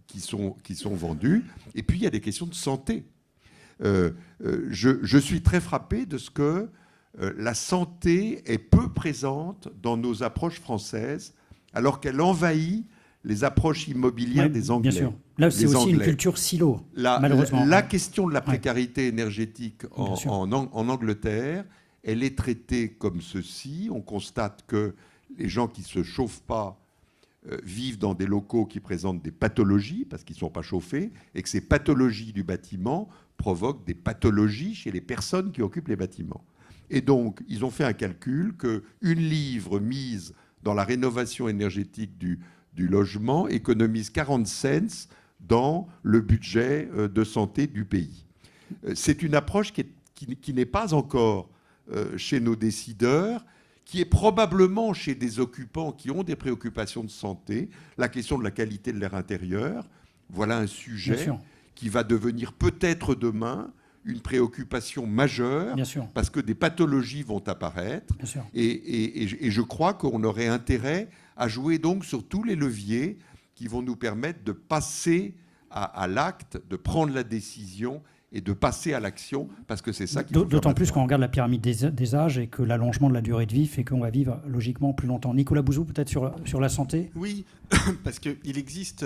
qui sont vendus. Et puis, il y a des questions de santé. Je suis très frappé de ce que la santé est peu présente dans nos approches françaises, alors qu'elle envahit les approches immobilières des Anglais. Bien sûr. Là, c'est aussi une culture silo, malheureusement. La question de la précarité énergétique en Angleterre, elle est traitée comme ceci. On constate que les gens qui ne se chauffent pas vivent dans des locaux qui présentent des pathologies, parce qu'ils ne sont pas chauffés, et que ces pathologies du bâtiment provoquent des pathologies chez les personnes qui occupent les bâtiments. Et donc, ils ont fait un calcul qu'une livre mise dans la rénovation énergétique du logement économise 40 cents dans le budget de santé du pays. C'est une approche qui n'est pas encore chez nos décideurs, qui est probablement chez des occupants qui ont des préoccupations de santé, la question de la qualité de l'air intérieur. Voilà un sujet qui va devenir peut-être demain une préoccupation majeure, parce que des pathologies vont apparaître. Et je crois qu'on aurait intérêt à jouer donc sur tous les leviers qui vont nous permettre de passer à l'acte, de prendre la décision et de passer à l'action, parce que c'est ça qu'il faut faire. D'autant plus quand on regarde la pyramide des âges et que l'allongement de la durée de vie fait qu'on va vivre logiquement plus longtemps. Nicolas Bouzou, peut-être sur la santé? Oui, parce qu'il existe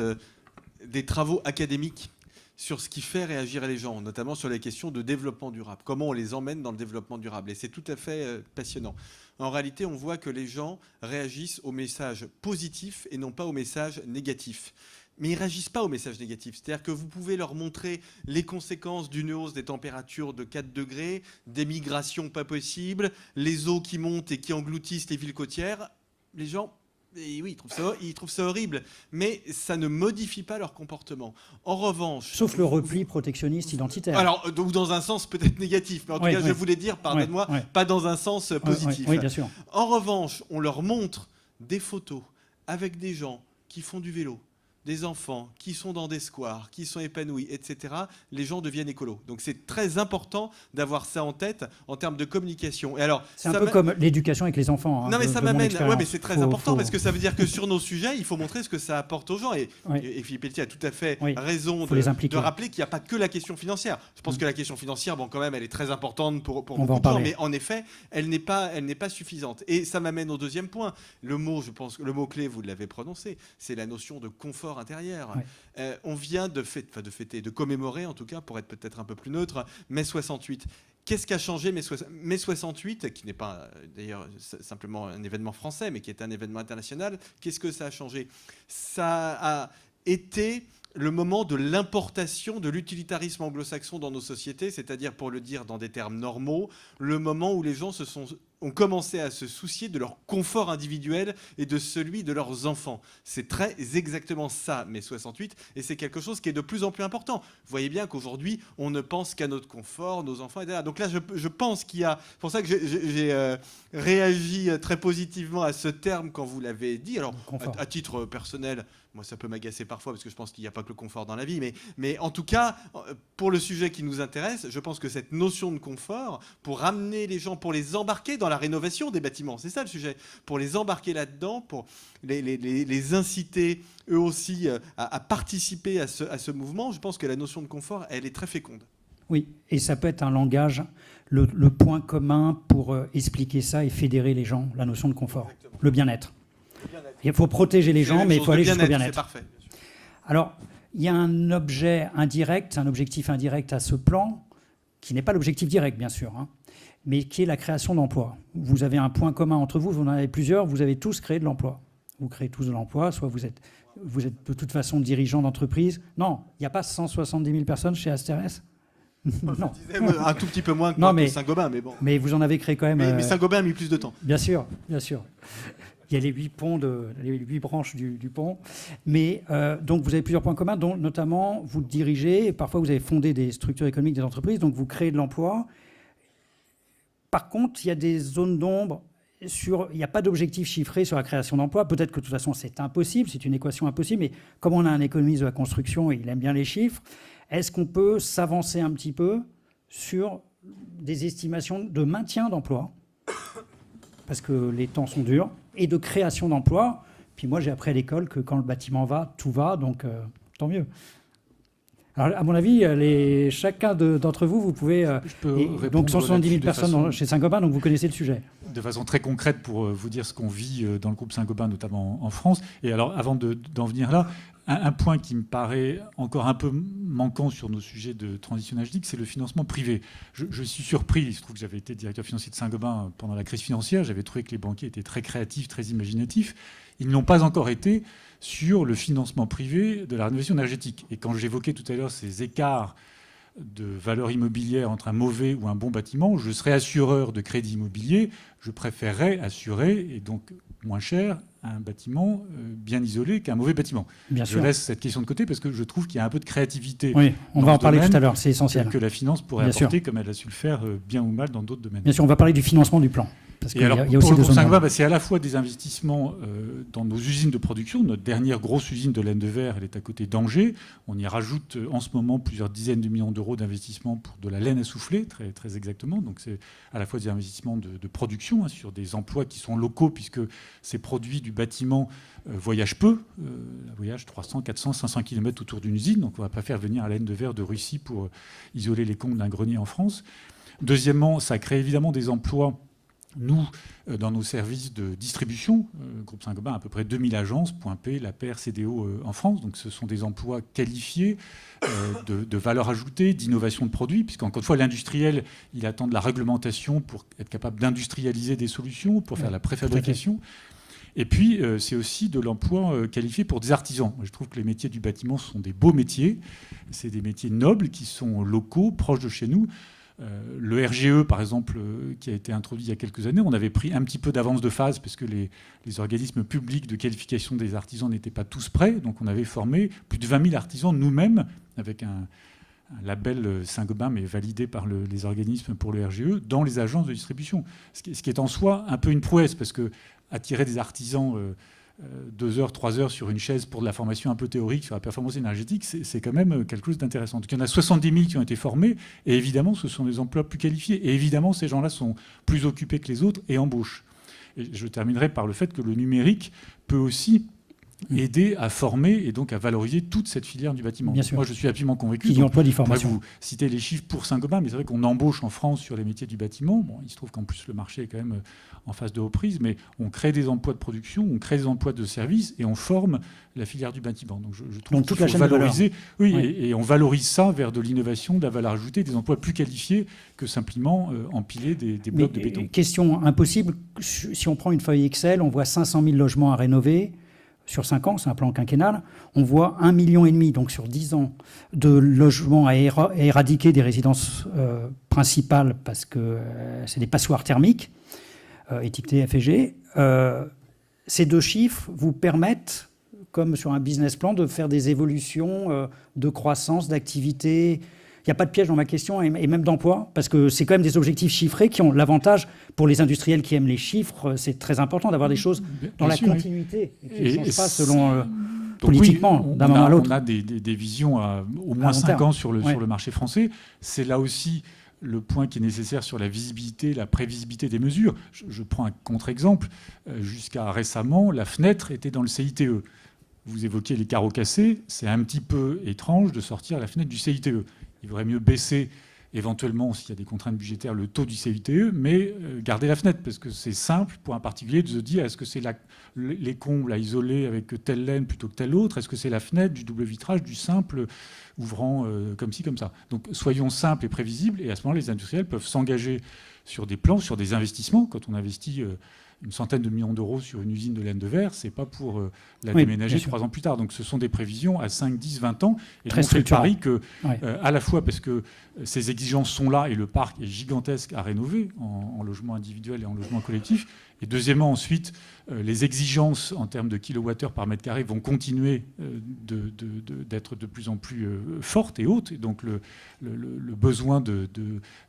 des travaux académiques sur ce qui fait réagir les gens, notamment sur les questions de développement durable. Comment on les emmène dans le développement durable. Et c'est tout à fait passionnant. En réalité, on voit que les gens réagissent aux messages positifs et non pas aux messages négatifs. Mais ils ne réagissent pas aux messages négatifs. C'est-à-dire que vous pouvez leur montrer les conséquences d'une hausse des températures de 4 degrés, des migrations pas possibles, les eaux qui montent et qui engloutissent les villes côtières. Les gens, et oui, ils trouvent ça horrible, mais ça ne modifie pas leur comportement. En revanche... Sauf le repli protectionniste identitaire. Alors, ou dans un sens peut-être négatif, mais en tout cas, je voulais dire, pardonne-moi, pas dans un sens positif. Oui, bien sûr. En revanche, on leur montre des photos avec des gens qui font du vélo, des enfants qui sont dans des squares, qui sont épanouis, etc., les gens deviennent écolos. Donc c'est très important d'avoir ça en tête en termes de communication. Et alors, c'est un peu comme l'éducation avec les enfants. Non, mais ça m'amène. Ouais, mais c'est très important parce que ça veut dire que sur nos sujets, il faut montrer ce que ça apporte aux gens. Et Philippe Pelletier a tout à fait raison de rappeler qu'il n'y a pas que la question financière. Je pense que la question financière, bon, quand même, elle est très importante pour beaucoup de gens, mais en effet, elle n'est pas suffisante. Et ça m'amène au deuxième point. Le mot, je pense, le mot-clé, vous l'avez prononcé, c'est la notion de confort intérieur. On vient de commémorer, en tout cas, pour être peut-être un peu plus neutre, mai 68. Qu'est-ce qui a changé mai 68, qui n'est pas d'ailleurs simplement un événement français, mais qui est un événement international? Qu'est-ce que ça a changé? Ça a été le moment de l'importation de l'utilitarisme anglo-saxon dans nos sociétés, c'est-à-dire, pour le dire dans des termes normaux, le moment où les gens ont commencé à se soucier de leur confort individuel et de celui de leurs enfants. C'est très exactement ça, mai 68, et c'est quelque chose qui est de plus en plus important. Vous voyez bien qu'aujourd'hui, on ne pense qu'à notre confort, nos enfants, etc. Donc là, je pense qu'il y a... C'est pour ça que j'ai réagi très positivement à ce terme quand vous l'avez dit. Alors, à titre personnel, moi, ça peut m'agacer parfois parce que je pense qu'il n'y a pas que le confort dans la vie. Mais en tout cas, pour le sujet qui nous intéresse, je pense que cette notion de confort, pour ramener les gens, pour les embarquer dans la rénovation des bâtiments, c'est ça le sujet, pour les embarquer là-dedans, pour les inciter eux aussi à participer à ce mouvement, je pense que la notion de confort, elle est très féconde. Oui, et ça peut être un langage, le point commun pour expliquer ça et fédérer les gens, la notion de confort, exactement. Le bien-être. Il faut protéger les gens, mais il faut aller jusqu'au bien-être. C'est parfait. Alors, il y a un objet indirect, un objectif indirect à ce plan, qui n'est pas l'objectif direct, bien sûr, hein, mais qui est la création d'emplois. Vous avez un point commun entre vous, vous en avez plusieurs, vous avez tous créé de l'emploi. Vous créez tous de l'emploi, soit vous êtes de toute façon dirigeant d'entreprise. Non, il n'y a pas 170 000 personnes chez Asterès. Non. Un tout petit peu moins que Saint-Gobain, mais bon. Mais vous en avez créé quand même... Mais Saint-Gobain a mis plus de temps. Bien sûr, bien sûr. Il y a les 8 branches du pont. Mais donc, vous avez plusieurs points communs, dont notamment, vous dirigez, et parfois vous avez fondé des structures économiques des entreprises, donc vous créez de l'emploi. Par contre, il y a des zones d'ombre. Il n'y a pas d'objectif chiffré sur la création d'emplois. Peut-être que de toute façon, c'est impossible, c'est une équation impossible, mais comme on a un économiste de la construction et il aime bien les chiffres, est-ce qu'on peut s'avancer un petit peu sur des estimations de maintien d'emplois, parce que les temps sont durs, et de création d'emplois? Puis moi, j'ai appris à l'école que quand le bâtiment va, tout va, donc tant mieux. Alors, à mon avis, chacun d'entre vous, vous pouvez... donc 170 000 personnes chez Saint-Gobain, donc vous connaissez le sujet. De façon très concrète pour vous dire ce qu'on vit dans le groupe Saint-Gobain, notamment en France. Et alors, avant d'en venir là, un point qui me paraît encore un peu manquant sur nos sujets de transition énergétique, c'est le financement privé. Je suis surpris, il se trouve que j'avais été directeur financier de Saint-Gobain pendant la crise financière, j'avais trouvé que les banquiers étaient très créatifs, très imaginatifs. Ils n'ont pas encore été sur le financement privé de la rénovation énergétique. Et quand j'évoquais tout à l'heure ces écarts de valeur immobilière entre un mauvais ou un bon bâtiment, je serais assureur de crédit immobilier, je préférerais assurer, et donc moins cher, un bâtiment bien isolé qu'un mauvais bâtiment. Bien sûr. Je laisse cette question de côté parce que je trouve qu'il y a un peu de créativité. Oui, on va en parler tout à l'heure, c'est essentiel. Que la finance pourrait apporter, comme elle a su le faire bien ou mal dans d'autres domaines. Bien sûr, on va parler du financement du plan. Parce et alors, pour le groupe Saint-Gobain, c'est à la fois des investissements dans nos usines de production. Notre dernière grosse usine de laine de verre, elle est à côté d'Angers. On y rajoute en ce moment plusieurs dizaines de millions d'euros d'investissement pour de la laine à souffler, très, très exactement. Donc c'est à la fois des investissements de production sur des emplois qui sont locaux, puisque ces produits du bâtiment voyagent peu. Voyagent 300, 400, 500 km autour d'une usine. Donc on ne va pas faire venir la laine de verre de Russie pour isoler les combles d'un grenier en France. Deuxièmement, ça crée évidemment des emplois Nous, dans nos services de distribution, Groupe Saint-Gobain a à peu près 2000 agences, Point P, La Paire, CDO en France. Donc ce sont des emplois qualifiés, de valeur ajoutée, d'innovation de produits, puisqu'encore une fois, l'industriel, il attend de la réglementation pour être capable d'industrialiser des solutions, pour faire la préfabrication. Et puis, c'est aussi de l'emploi qualifié pour des artisans. Je trouve que les métiers du bâtiment sont des beaux métiers. C'est des métiers nobles qui sont locaux, proches de chez nous. Le RGE, par exemple, qui a été introduit il y a quelques années, on avait pris un petit peu d'avance de phase parce que les organismes publics de qualification des artisans n'étaient pas tous prêts. Donc on avait formé plus de 20 000 artisans nous-mêmes avec un label Saint-Gobain, mais validé par les organismes pour le RGE, dans les agences de distribution. Ce qui est en soi un peu une prouesse, parce que attirer des artisans 2 heures, 3 heures sur une chaise pour de la formation un peu théorique sur la performance énergétique, c'est quand même quelque chose d'intéressant. Donc il y en a 70 000 qui ont été formés, et évidemment, ce sont des emplois plus qualifiés. Et évidemment, ces gens-là sont plus occupés que les autres et embauchent. Et je terminerai par le fait que le numérique peut aussi aider à former et donc à valoriser toute cette filière du bâtiment. Bien sûr. Moi, je suis absolument convaincu. Qui dit emploi dit formation. Vous citez les chiffres pour Saint-Gobain, mais c'est vrai qu'on embauche en France sur les métiers du bâtiment. Bon, il se trouve qu'en plus, le marché est quand même en phase de reprise, mais on crée des emplois de production, on crée des emplois de services et on forme la filière du bâtiment. Donc, je trouve toute qu'il la faut chaîne de valoriser. valeur. Oui, et on valorise ça vers de l'innovation, de la valeur ajoutée, des emplois plus qualifiés que simplement empiler des blocs de béton. Question impossible, si on prend une feuille Excel, on voit 500 000 logements à rénover. Sur 5 ans, c'est un plan quinquennal, on voit 1,5 million, donc sur 10 ans, de logements à éradiquer des résidences principales parce que c'est des passoires thermiques, étiquetées F et G. Ces deux chiffres vous permettent, comme sur un business plan, de faire des évolutions de croissance, d'activité. Il n'y a pas de piège dans ma question, et même d'emploi, parce que c'est quand même des objectifs chiffrés qui ont l'avantage, pour les industriels qui aiment les chiffres, c'est très important d'avoir des choses dans la continuité, et qui ne changent pas selon politiquement, d'un moment à l'autre. On a des visions à au moins 5 ans sur le marché français. C'est là aussi le point qui est nécessaire sur la visibilité, la prévisibilité des mesures. Je prends un contre-exemple. Jusqu'à récemment, la fenêtre était dans le CITE. Vous évoquiez les carreaux cassés. C'est un petit peu étrange de sortir la fenêtre du CITE. Il vaudrait mieux baisser éventuellement, s'il y a des contraintes budgétaires, le taux du CITE, mais garder la fenêtre, parce que c'est simple pour un particulier de se dire, est-ce que c'est les combles à isoler avec telle laine plutôt que telle autre? Est-ce que c'est la fenêtre du double vitrage, du simple ouvrant comme ci, comme ça? Donc soyons simples et prévisibles, et à ce moment-là, les industriels peuvent s'engager sur des plans, sur des investissements. Quand on investit une centaine de millions d'euros sur une usine de laine de verre, c'est pas pour la déménager 3 ans plus tard. Donc ce sont des prévisions à 5, 10, 20 ans. Et on fait le pari que, à la fois parce que ces exigences sont là et le parc est gigantesque à rénover en logement individuel et en logement collectif. Et deuxièmement, ensuite, les exigences en termes de kilowattheure par mètre carré vont continuer d'être de plus en plus fortes et hautes. Et donc le besoin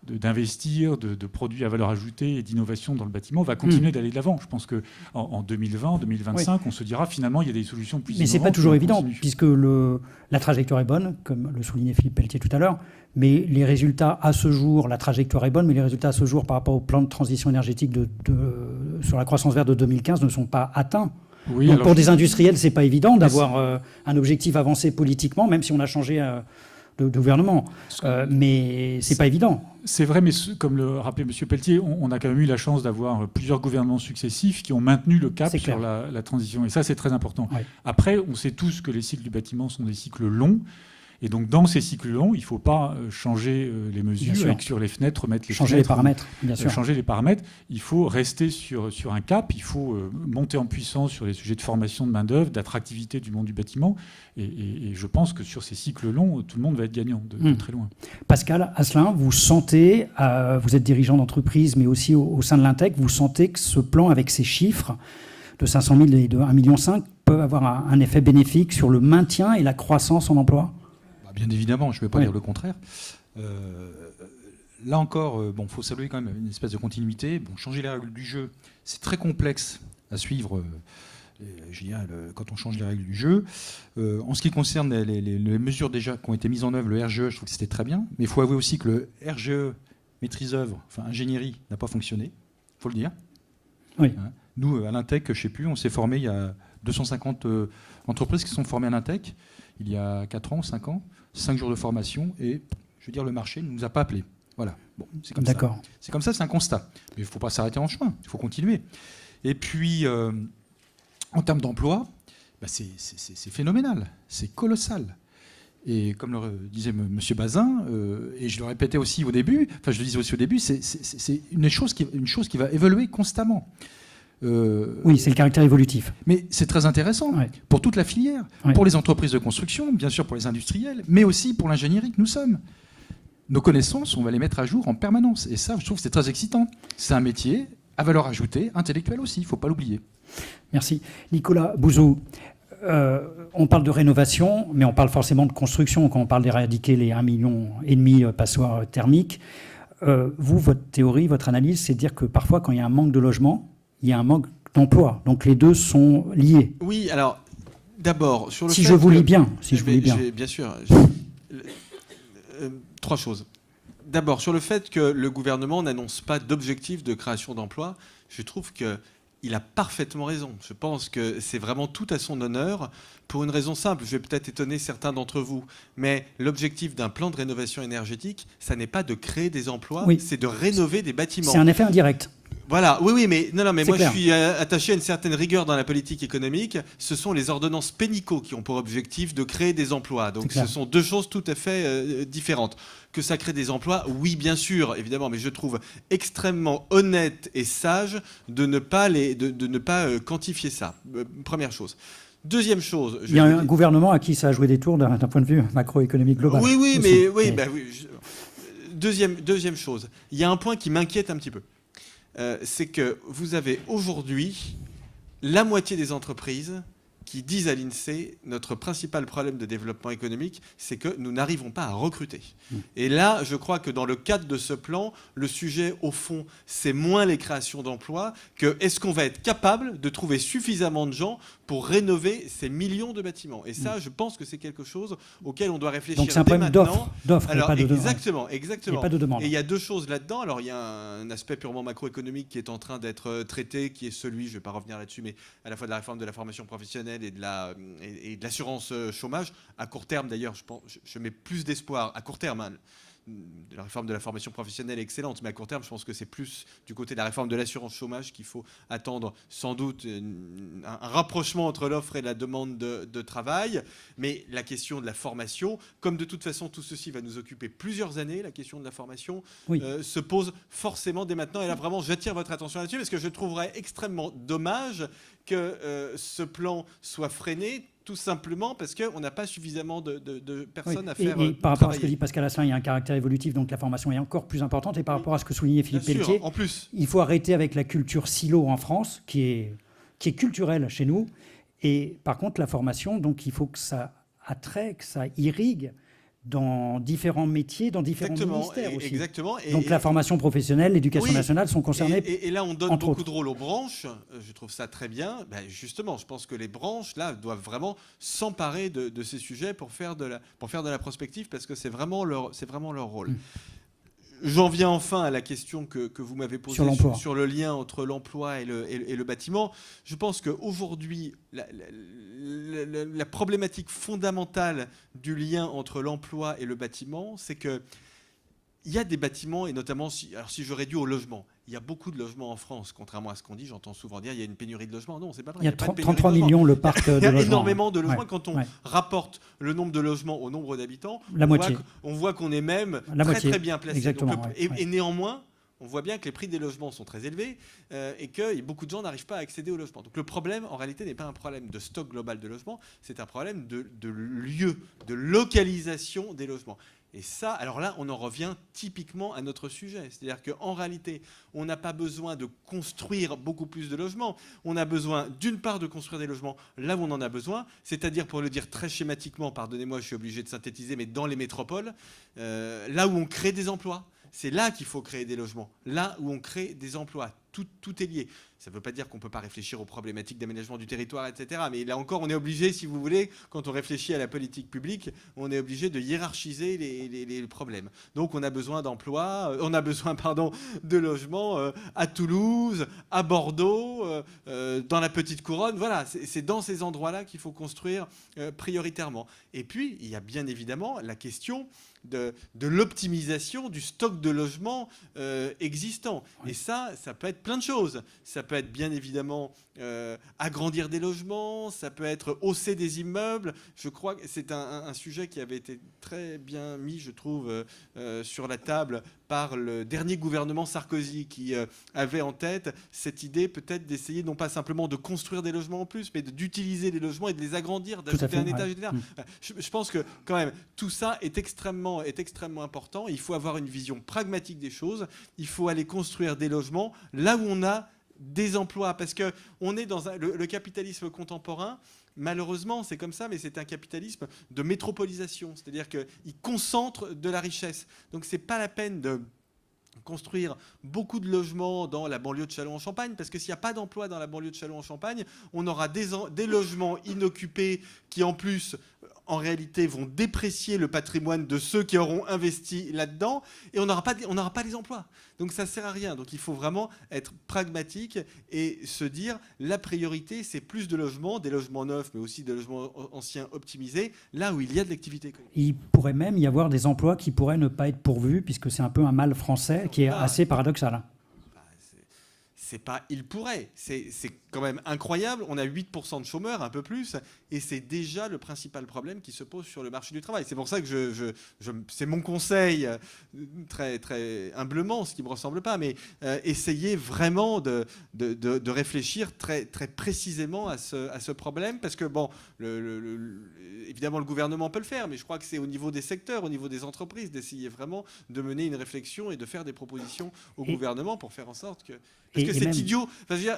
d'investir, de produits à valeur ajoutée et d'innovation dans le bâtiment va continuer d'aller de l'avant. Je pense qu'en 2020, 2025, on se dira finalement il y a des solutions plus innovantes. Mais ce n'est pas toujours évident, puisque la trajectoire est bonne, comme le soulignait Philippe Pelletier tout à l'heure, mais les résultats à ce jour, la trajectoire est bonne, mais les résultats à ce jour par rapport au plan de transition énergétique sur la croissance verte de 2015 ne sont pas atteints. Oui, donc pour des industriels, ce n'est pas évident d'avoir un objectif avancé politiquement, même si on a changé de gouvernement. Mais ce n'est pas évident. C'est vrai, mais comme le rappelait M. Pelletier, on a quand même eu la chance d'avoir plusieurs gouvernements successifs qui ont maintenu le cap sur la transition. Et ça, c'est très important. Ouais. Après, on sait tous que les cycles du bâtiment sont des cycles longs. Et donc, dans ces cycles longs, il ne faut pas changer les mesures avec sur les fenêtres, remettre les changer fenêtres, les paramètres, bien sûr. Changer les paramètres. Il faut rester sur un cap. Il faut monter en puissance sur les sujets de formation de main-d'œuvre, d'attractivité du monde du bâtiment. Et je pense que sur ces cycles longs, tout le monde va être gagnant de très loin. Pascal Asselin, vous sentez, vous êtes dirigeant d'entreprise, mais aussi au sein de l'Intec, vous sentez que ce plan, avec ces chiffres de 500 000 et de 1,5 million, peut avoir un effet bénéfique sur le maintien et la croissance en emploi? Bien évidemment, je ne vais pas dire le contraire. Là encore, il faut saluer quand même une espèce de continuité. Changer les règles du jeu, c'est très complexe à suivre. Je dirais, quand on change les règles du jeu. En ce qui concerne les mesures déjà qui ont été mises en œuvre, le RGE, je trouve que c'était très bien. Mais il faut avouer aussi que le RGE, maîtrise œuvre, enfin ingénierie, n'a pas fonctionné. Il faut le dire. Oui. Nous, à l'Intec, je ne sais plus, on s'est formé, il y a 250 entreprises qui sont formées à l'Intec, il y a 4 ans, 5 ans, 5 jours de formation, et je veux dire, le marché ne nous a pas appelés. Voilà, bon, c'est comme ça. D'accord. C'est comme ça, c'est un constat. Mais il ne faut pas s'arrêter en chemin, il faut continuer. Et puis, en termes d'emploi, c'est phénoménal, c'est colossal. Et comme le disait M. Bazin, et je le répétais aussi au début, c'est une chose qui va évoluer constamment. Oui, c'est le caractère évolutif. Mais c'est très intéressant pour toute la filière, pour les entreprises de construction, bien sûr pour les industriels, mais aussi pour l'ingénierie que nous sommes. Nos connaissances, on va les mettre à jour en permanence. Et ça, je trouve que c'est très excitant. C'est un métier à valeur ajoutée, intellectuelle aussi, il ne faut pas l'oublier. Merci. Nicolas Bouzou, on parle de rénovation, mais on parle forcément de construction quand on parle d'éradiquer les 1,5 million passoires thermiques. Vous, votre théorie, votre analyse, c'est de dire que parfois, quand il y a un manque de logement, il y a un manque d'emploi. Donc les deux sont liés. Oui, alors, d'abord, sur le Si fait je vous lis que- bien. Si je vous lis bien. Bien sûr. Trois choses. D'abord, sur le fait que le gouvernement n'annonce pas d'objectif de création d'emplois, je trouve qu'il a parfaitement raison. Je pense que c'est vraiment tout à son honneur, pour une raison simple. Je vais peut-être étonner certains d'entre vous, mais l'objectif d'un plan de rénovation énergétique, ça n'est pas de créer des emplois, Oui. c'est de rénover des bâtiments. C'est un effet indirect. Voilà, oui, mais non, mais C'est moi clair. je suis attaché à une certaine rigueur dans la politique économique. Ce sont les ordonnances Pénicaud qui ont pour objectif de créer des emplois. Donc C'est ce clair. sont deux choses tout à fait différentes. Que ça crée des emplois, oui, bien sûr, évidemment, mais je trouve extrêmement honnête et sage de ne pas, quantifier ça. Première chose. Deuxième chose. Il y a un gouvernement à qui ça a joué des tours d'un point de vue macroéconomique global. Oui, aussi. mais oui, bah oui. Deuxième chose. Il y a un point qui m'inquiète un petit peu. C'est que vous avez aujourd'hui la moitié des entreprises qui disent à l'INSEE, notre principal problème de développement économique, c'est que nous n'arrivons pas à recruter. Et là, je crois que dans le cadre de ce plan, le sujet, au fond, c'est moins les créations d'emplois que est-ce qu'on va être capable de trouver suffisamment de gens pour rénover ces millions de bâtiments. Et ça, je pense que c'est quelque chose auquel on doit réfléchir. Donc c'est un dès problème maintenant. d'offre, et Alors, pas de demande. exactement. Et pas de demande. Et il y a deux choses là-dedans. Alors, il y a un aspect purement macroéconomique qui est en train d'être traité, qui est celui, je ne vais pas revenir là-dessus, mais à la fois de la réforme de la formation professionnelle et de l'assurance chômage. À court terme, d'ailleurs, je mets plus d'espoir à court terme. La réforme de la formation professionnelle est excellente, mais à court terme, je pense que c'est plus du côté de la réforme de l'assurance chômage qu'il faut attendre sans doute un rapprochement entre l'offre et la demande de travail. Mais la question de la formation, comme de toute façon tout ceci va nous occuper plusieurs années, la question de la formation se pose forcément dès maintenant. Et là, vraiment, j'attire votre attention là-dessus parce que je trouverais extrêmement dommage que ce plan soit freiné, tout simplement parce qu'on n'a pas suffisamment de personnes à faire Et par rapport à ce que travailler. dit Pascal Asselin, il y a un caractère évolutif, donc la formation est encore plus importante. Et par rapport à ce que soulignait Philippe Bien sûr, Pelletier, en plus. il faut arrêter avec la culture silo en France, qui est culturelle chez nous. Et par contre, la formation, donc il faut que ça attrait, que ça irrigue dans différents métiers, dans différents ministères aussi. Exactement. Donc la formation professionnelle, l'éducation nationale sont concernés. Et là, on donne entre beaucoup autres. de rôle aux branches. Je trouve ça très bien. Ben, justement, je pense que les branches, là, doivent vraiment s'emparer de ces sujets pour faire de la prospective, parce que c'est vraiment leur rôle. J'en viens enfin à la question que vous m'avez posée sur le lien entre l'emploi et le bâtiment. Je pense qu'aujourd'hui, la problématique fondamentale du lien entre l'emploi et le bâtiment, c'est qu'il y a des bâtiments, et notamment, si je réduis au logement, il y a beaucoup de logements en France, contrairement à ce qu'on dit. J'entends souvent dire qu'il y a une pénurie de logements. Non, c'est pas vrai. Il y a pas de pénurie 33 de logements. millions le parc de logements. Il y a énormément de logements. Ouais. Quand on rapporte le nombre de logements au nombre d'habitants, on voit qu'on est même très bien placé. Exactement, Donc, et néanmoins, on voit bien que les prix des logements sont très élevés et que beaucoup de gens n'arrivent pas à accéder au logement. Donc le problème, en réalité, n'est pas un problème de stock global de logements, c'est un problème de lieu, de localisation des logements. Et ça, alors là, on en revient typiquement à notre sujet. C'est-à-dire qu'en réalité, on n'a pas besoin de construire beaucoup plus de logements. On a besoin, d'une part, de construire des logements là où on en a besoin, c'est-à-dire, pour le dire très schématiquement, pardonnez-moi, je suis obligé de synthétiser, mais dans les métropoles, là où on crée des emplois. C'est là qu'il faut créer des logements, là où on crée des emplois. Tout est lié. Ça ne veut pas dire qu'on ne peut pas réfléchir aux problématiques d'aménagement du territoire, etc. Mais là encore, on est obligé, si vous voulez, quand on réfléchit à la politique publique, on est obligé de hiérarchiser les problèmes. Donc on a besoin d'emplois, on a besoin de logements à Toulouse, à Bordeaux, dans la petite couronne. Voilà, c'est dans ces endroits-là qu'il faut construire prioritairement. Et puis, il y a bien évidemment la question de l'optimisation du stock de logements existants. Et ça peut être plein de choses. Ça peut être bien évidemment agrandir des logements, ça peut être hausser des immeubles. Je crois que c'est un sujet qui avait été très bien mis, je trouve, sur la table par le dernier gouvernement Sarkozy, qui avait en tête cette idée peut-être d'essayer non pas simplement de construire des logements en plus, mais d'utiliser les logements et de les agrandir, d'ajouter un étage, etc. Je pense que quand même tout ça est extrêmement important. Il faut avoir une vision pragmatique des choses. Il faut aller construire des logements là où on a des emplois, parce que on est dans le capitalisme contemporain. Malheureusement, c'est comme ça, mais c'est un capitalisme de métropolisation, c'est-à-dire qu'il concentre de la richesse. Donc c'est pas la peine de construire beaucoup de logements dans la banlieue de Châlons-en-Champagne, parce que s'il n'y a pas d'emploi dans la banlieue de Châlons-en-Champagne, on aura des logements inoccupés qui, en plus, en réalité, vont déprécier le patrimoine de ceux qui auront investi là-dedans, et on n'aura pas les emplois. Donc ça ne sert à rien. Donc il faut vraiment être pragmatique et se dire, la priorité, c'est plus de logements, des logements neufs, mais aussi des logements anciens optimisés, là où il y a de l'activité économique. Il pourrait même y avoir des emplois qui pourraient ne pas être pourvus, puisque c'est un peu un mal français qui est assez paradoxal. C'est pas il pourrait, c'est quand même incroyable. On a 8% de chômeurs, un peu plus, et c'est déjà le principal problème qui se pose sur le marché du travail. C'est pour ça que c'est mon conseil, très, très humblement, ce qui ne me ressemble pas, mais essayez vraiment de réfléchir très, très précisément à ce problème, parce que, bon, évidemment, le gouvernement peut le faire, mais je crois que c'est au niveau des secteurs, au niveau des entreprises, d'essayer vraiment de mener une réflexion et de faire des propositions au gouvernement pour faire en sorte que... Parce que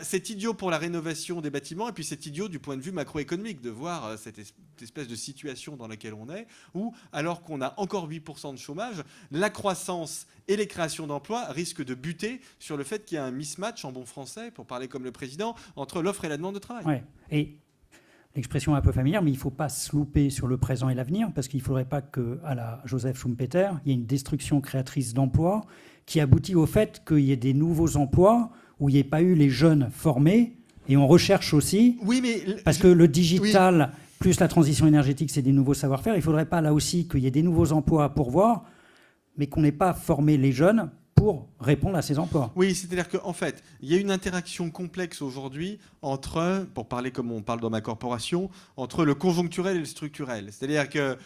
c'est idiot pour la rénovation des bâtiments, et puis c'est idiot du point de vue macroéconomique de voir cette espèce de situation dans laquelle on est, où, alors qu'on a encore 8% de chômage, la croissance et les créations d'emplois risquent de buter sur le fait qu'il y a un mismatch, en bon français, pour parler comme le président, entre l'offre et la demande de travail. Ouais. Et l'expression est un peu familière, mais il ne faut pas se louper sur le présent et l'avenir, parce qu'il ne faudrait pas qu'à la Joseph Schumpeter, il y ait une destruction créatrice d'emplois qui aboutit au fait qu'il y ait des nouveaux emplois où il n'y ait pas eu les jeunes formés. Et on recherche aussi, parce que le digital plus la transition énergétique, c'est des nouveaux savoir-faire. Il ne faudrait pas là aussi qu'il y ait des nouveaux emplois à pourvoir, mais qu'on n'ait pas formé les jeunes pour répondre à ces emplois. Oui, c'est-à-dire qu'en fait, il y a une interaction complexe aujourd'hui entre, pour parler comme on parle dans ma corporation, entre le conjoncturel et le structurel. C'est-à-dire que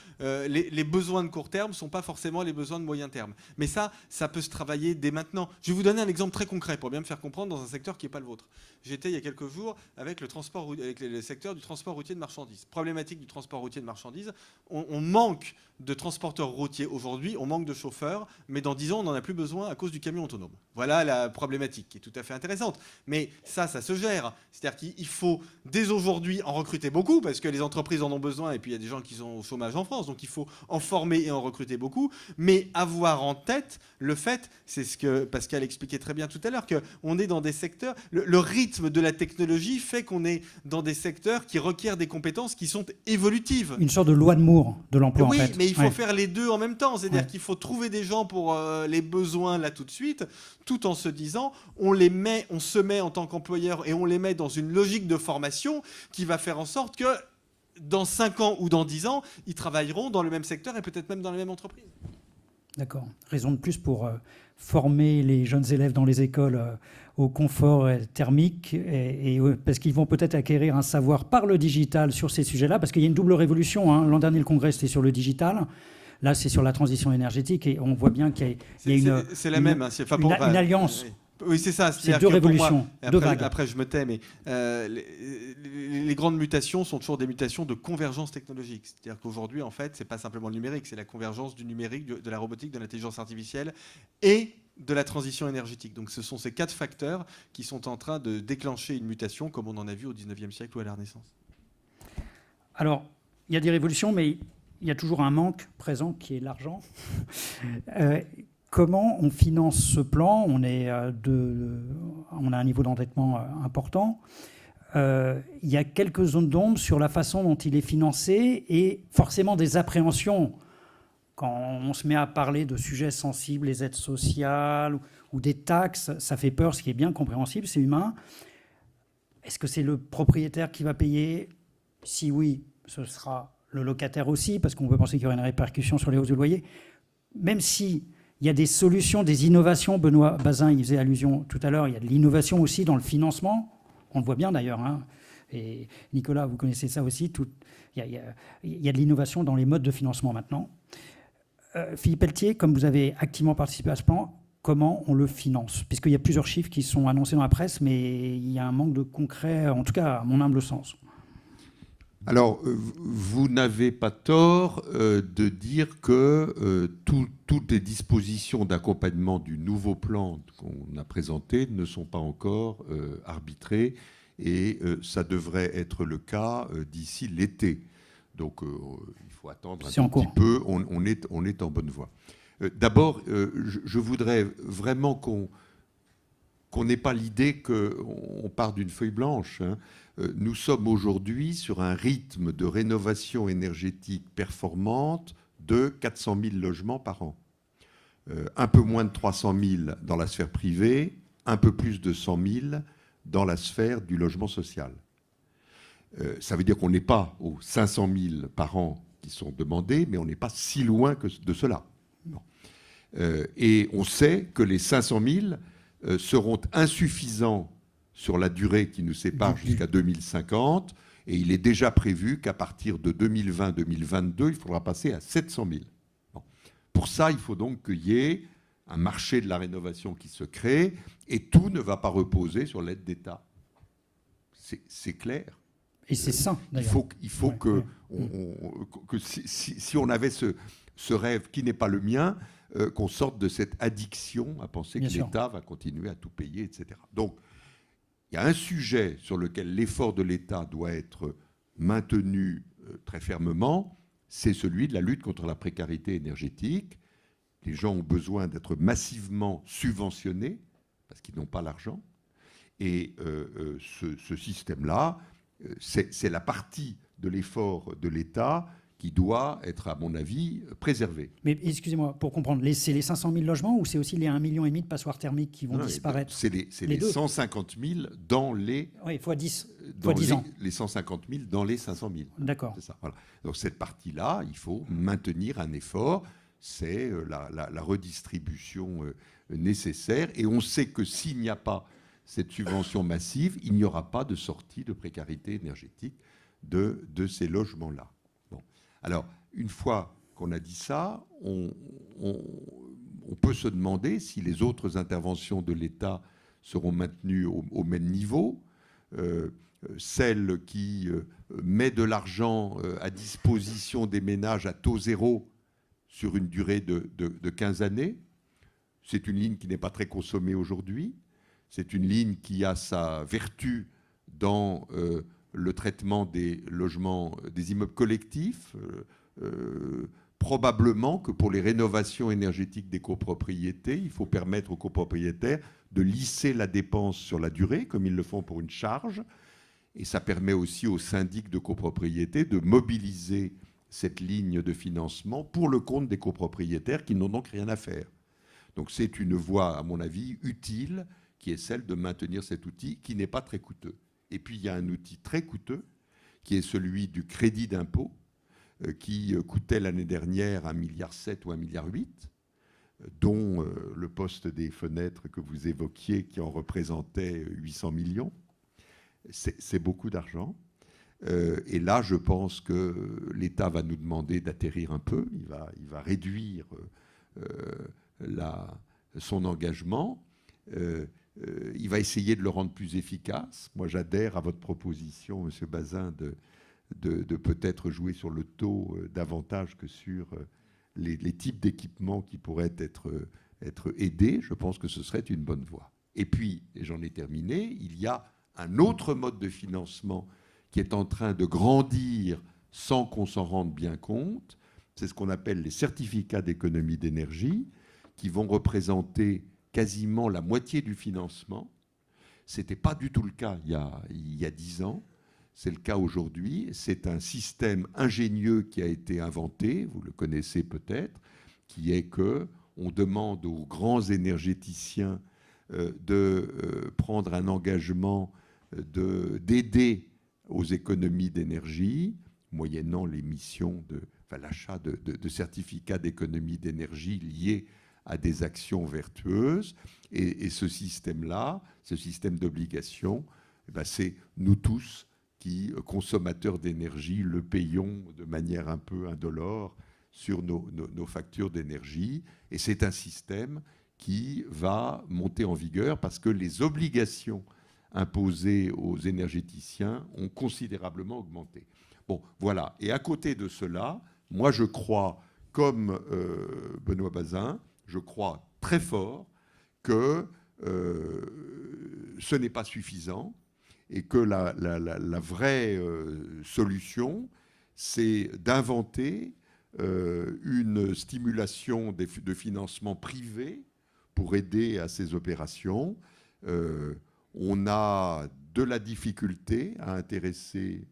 les besoins de court terme ne sont pas forcément les besoins de moyen terme. Mais ça peut se travailler dès maintenant. Je vais vous donner un exemple très concret pour bien me faire comprendre dans un secteur qui n'est pas le vôtre. J'étais il y a quelques jours avec le secteur du transport routier de marchandises. Problématique du transport routier de marchandises. On manque de transporteurs routiers aujourd'hui, on manque de chauffeurs, mais dans 10 ans, on n'en a plus besoin à cause du camion autonome. Voilà la problématique qui est tout à fait intéressante. Mais ça se gère. C'est-à-dire qu'il faut dès aujourd'hui en recruter beaucoup, parce que les entreprises en ont besoin, et puis il y a des gens qui sont au chômage en France, donc il faut en former et en recruter beaucoup, mais avoir en tête le fait, c'est ce que Pascal expliquait très bien tout à l'heure, qu'on est dans des secteurs, le rythme de la technologie fait qu'on est dans des secteurs qui requièrent des compétences qui sont évolutives. Une sorte de loi de Moore de l'emploi, oui, en fait. Mais il faut faire les deux en même temps. C'est-à-dire qu'il faut trouver des gens pour les besoins là tout de suite, tout en se disant on se met en tant qu'employeur et on les met dans une logique de formation qui va faire en sorte que dans 5 ans ou dans 10 ans, ils travailleront dans le même secteur et peut-être même dans la même entreprise. D'accord. Raison de plus pour former les jeunes élèves dans les écoles au confort thermique, parce qu'ils vont peut-être acquérir un savoir par le digital sur ces sujets-là, parce qu'il y a une double révolution. Hein. L'an dernier, le Congrès, c'était sur le digital. Là, c'est sur la transition énergétique, et on voit bien qu'il y a une... C'est la même. Une alliance. Oui, c'est ça. C'est deux révolutions, deux vagues. Après, je me tais, mais les grandes mutations sont toujours des mutations de convergence technologique. C'est-à-dire qu'aujourd'hui, en fait, c'est pas simplement le numérique, c'est la convergence du numérique, de la robotique, de l'intelligence artificielle et de la transition énergétique. Donc ce sont ces 4 facteurs qui sont en train de déclencher une mutation, comme on en a vu au XIXe siècle ou à la Renaissance. Alors, il y a des révolutions, mais il y a toujours un manque présent qui est l'argent. comment on finance ce plan? On a un niveau d'endettement important. Il y a quelques zones d'ombre sur la façon dont il est financé et forcément des appréhensions. Quand on se met à parler de sujets sensibles, les aides sociales ou des taxes, ça fait peur, ce qui est bien compréhensible, c'est humain. Est-ce que c'est le propriétaire qui va payer? Si oui, ce sera le locataire aussi, parce qu'on peut penser qu'il y aura une répercussion sur les hausses de loyer. Même si il y a des solutions, des innovations, Benoît Bazin y faisait allusion tout à l'heure, il y a de l'innovation aussi dans le financement. On le voit bien d'ailleurs, hein. Et Nicolas, vous connaissez ça aussi. Il y a de l'innovation dans les modes de financement maintenant. Philippe Pelletier, comme vous avez activement participé à ce plan, comment on le finance? Puisqu'il y a plusieurs chiffres qui sont annoncés dans la presse, mais il y a un manque de concret, en tout cas à mon humble sens. Alors, vous n'avez pas tort de dire que toutes les dispositions d'accompagnement du nouveau plan qu'on a présenté ne sont pas encore arbitrées et ça devrait être le cas d'ici l'été. Donc, il faut attendre un petit peu. On est en bonne voie. D'abord, je voudrais vraiment qu'on n'ait pas l'idée qu'on part d'une feuille blanche, hein. Nous sommes aujourd'hui sur un rythme de rénovation énergétique performante de 400 000 logements par an. Un peu moins de 300 000 dans la sphère privée, un peu plus de 100 000 dans la sphère du logement social. Ça veut dire qu'on n'est pas aux 500 000 par an qui sont demandés, mais on n'est pas si loin de cela. Non. Et on sait que les 500 000 seront insuffisants sur la durée qui nous sépare jusqu'à 2050, et il est déjà prévu qu'à partir de 2020-2022, il faudra passer à 700 000. Bon. Pour ça, il faut donc qu'il y ait un marché de la rénovation qui se crée, et tout ne va pas reposer sur l'aide d'État. C'est clair. Et c'est ça, d'ailleurs. Il faut que si on avait ce rêve qui n'est pas le mien, qu'on sorte de cette addiction à penser que l'État va continuer à tout payer, etc. Donc, il y a un sujet sur lequel l'effort de l'État doit être maintenu très fermement, c'est celui de la lutte contre la précarité énergétique. Les gens ont besoin d'être massivement subventionnés parce qu'ils n'ont pas l'argent. Et ce système-là, c'est la partie de l'effort de l'État qui doit être, à mon avis, préservé. Mais excusez-moi, pour comprendre, c'est les 500 000 logements ou c'est aussi les 1,5 million de passoires thermiques qui vont disparaître? C'est les 150 000 dans les... Oui, fois 10 ans. Les 150 000 dans les 500 000. D'accord. C'est ça, voilà. Donc cette partie-là, il faut maintenir un effort. C'est la redistribution nécessaire. Et on sait que s'il n'y a pas cette subvention massive, il n'y aura pas de sortie de précarité énergétique de ces logements-là. Bon. Alors, une fois qu'on a dit ça, on peut se demander si les autres interventions de l'État seront maintenues au même niveau. Celle qui met de l'argent à disposition des ménages à taux zéro sur une durée de 15 années, c'est une ligne qui n'est pas très consommée aujourd'hui. C'est une ligne qui a sa vertu dans le traitement des logements, des immeubles collectifs. Probablement que pour les rénovations énergétiques des copropriétés, il faut permettre aux copropriétaires de lisser la dépense sur la durée, comme ils le font pour une charge. Et ça permet aussi aux syndics de copropriété de mobiliser cette ligne de financement pour le compte des copropriétaires qui n'ont donc rien à faire. Donc c'est une voie, à mon avis, utile, qui est celle de maintenir cet outil qui n'est pas très coûteux. Et puis il y a un outil très coûteux, qui est celui du crédit d'impôt, qui coûtait l'année dernière 1,7 milliard ou 1,8 milliard, dont le poste des fenêtres que vous évoquiez, qui en représentait 800 millions. C'est beaucoup d'argent. Et là, je pense que l'État va nous demander d'atterrir un peu. Il va réduire son engagement. Il va essayer de le rendre plus efficace. Moi, j'adhère à votre proposition, M. Bazin, de peut-être jouer sur le taux davantage que sur les types d'équipements qui pourraient être aidés. Je pense que ce serait une bonne voie. Et puis, et j'en ai terminé, il y a un autre mode de financement qui est en train de grandir sans qu'on s'en rende bien compte. C'est ce qu'on appelle les certificats d'économie d'énergie, qui vont représenter quasiment la moitié du financement. Ce n'était pas du tout le cas il y a 10 ans. C'est le cas aujourd'hui. C'est un système ingénieux qui a été inventé, vous le connaissez peut-être, qui est qu'on demande aux grands énergéticiens de prendre un engagement d'aider aux économies d'énergie, moyennant l'achat de certificats d'économie d'énergie liés à des actions vertueuses. Et ce système-là, ce système d'obligation, c'est nous tous qui, consommateurs d'énergie, le payons de manière un peu indolore sur nos factures d'énergie. Et c'est un système qui va monter en vigueur parce que les obligations imposées aux énergéticiens ont considérablement augmenté. Bon, voilà. Et à côté de cela, moi je crois, comme Benoît Bazin, je crois très fort que ce n'est pas suffisant et que la vraie solution, c'est d'inventer une stimulation de financement privé pour aider à ces opérations. On a de la difficulté à intéresser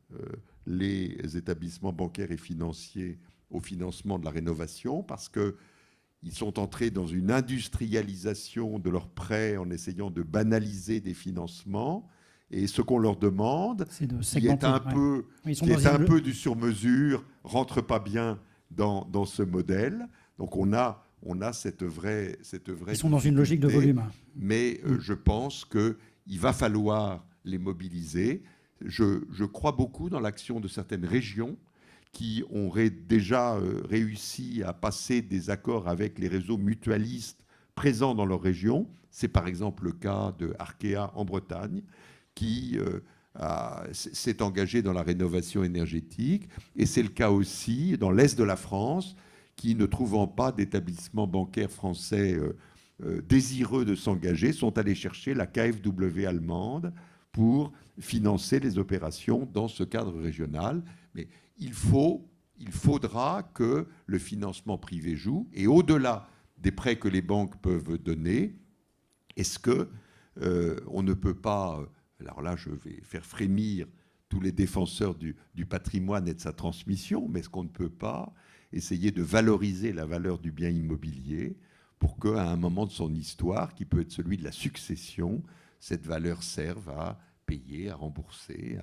les établissements bancaires et financiers au financement de la rénovation parce qu'ils sont entrés dans une industrialisation de leurs prêts en essayant de banaliser des financements. Et ce qu'on leur demande, qui est un peu du sur-mesure, rentre pas bien dans ce modèle. Donc on a cette vraie Ils sont dans une logique de volume. Mais je pense qu'il va falloir les mobiliser. Je crois beaucoup dans l'action de certaines régions qui ont déjà réussi à passer des accords avec les réseaux mutualistes présents dans leur région. C'est par exemple le cas de Arkea en Bretagne, qui s'est engagé dans la rénovation énergétique. Et c'est le cas aussi dans l'Est de la France, qui, ne trouvant pas d'établissement bancaire français désireux de s'engager, sont allés chercher la KfW allemande pour financer les opérations dans ce cadre régional. Mais il faudra que le financement privé joue. Et au-delà des prêts que les banques peuvent donner, est-ce qu'on ne peut pas... Alors là, je vais faire frémir tous les défenseurs du patrimoine et de sa transmission, mais est-ce qu'on ne peut pas essayer de valoriser la valeur du bien immobilier pour qu'à un moment de son histoire, qui peut être celui de la succession, cette valeur serve à payer, à rembourser,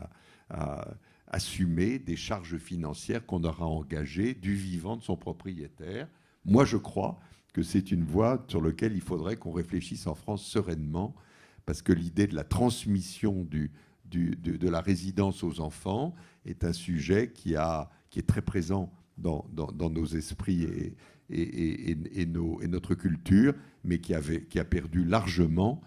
à assumer des charges financières qu'on aura engagées du vivant de son propriétaire. Moi, je crois que c'est une voie sur laquelle il faudrait qu'on réfléchisse en France sereinement, parce que l'idée de la transmission de la résidence aux enfants est un sujet qui est très présent dans nos esprits et notre culture, mais qui a perdu largement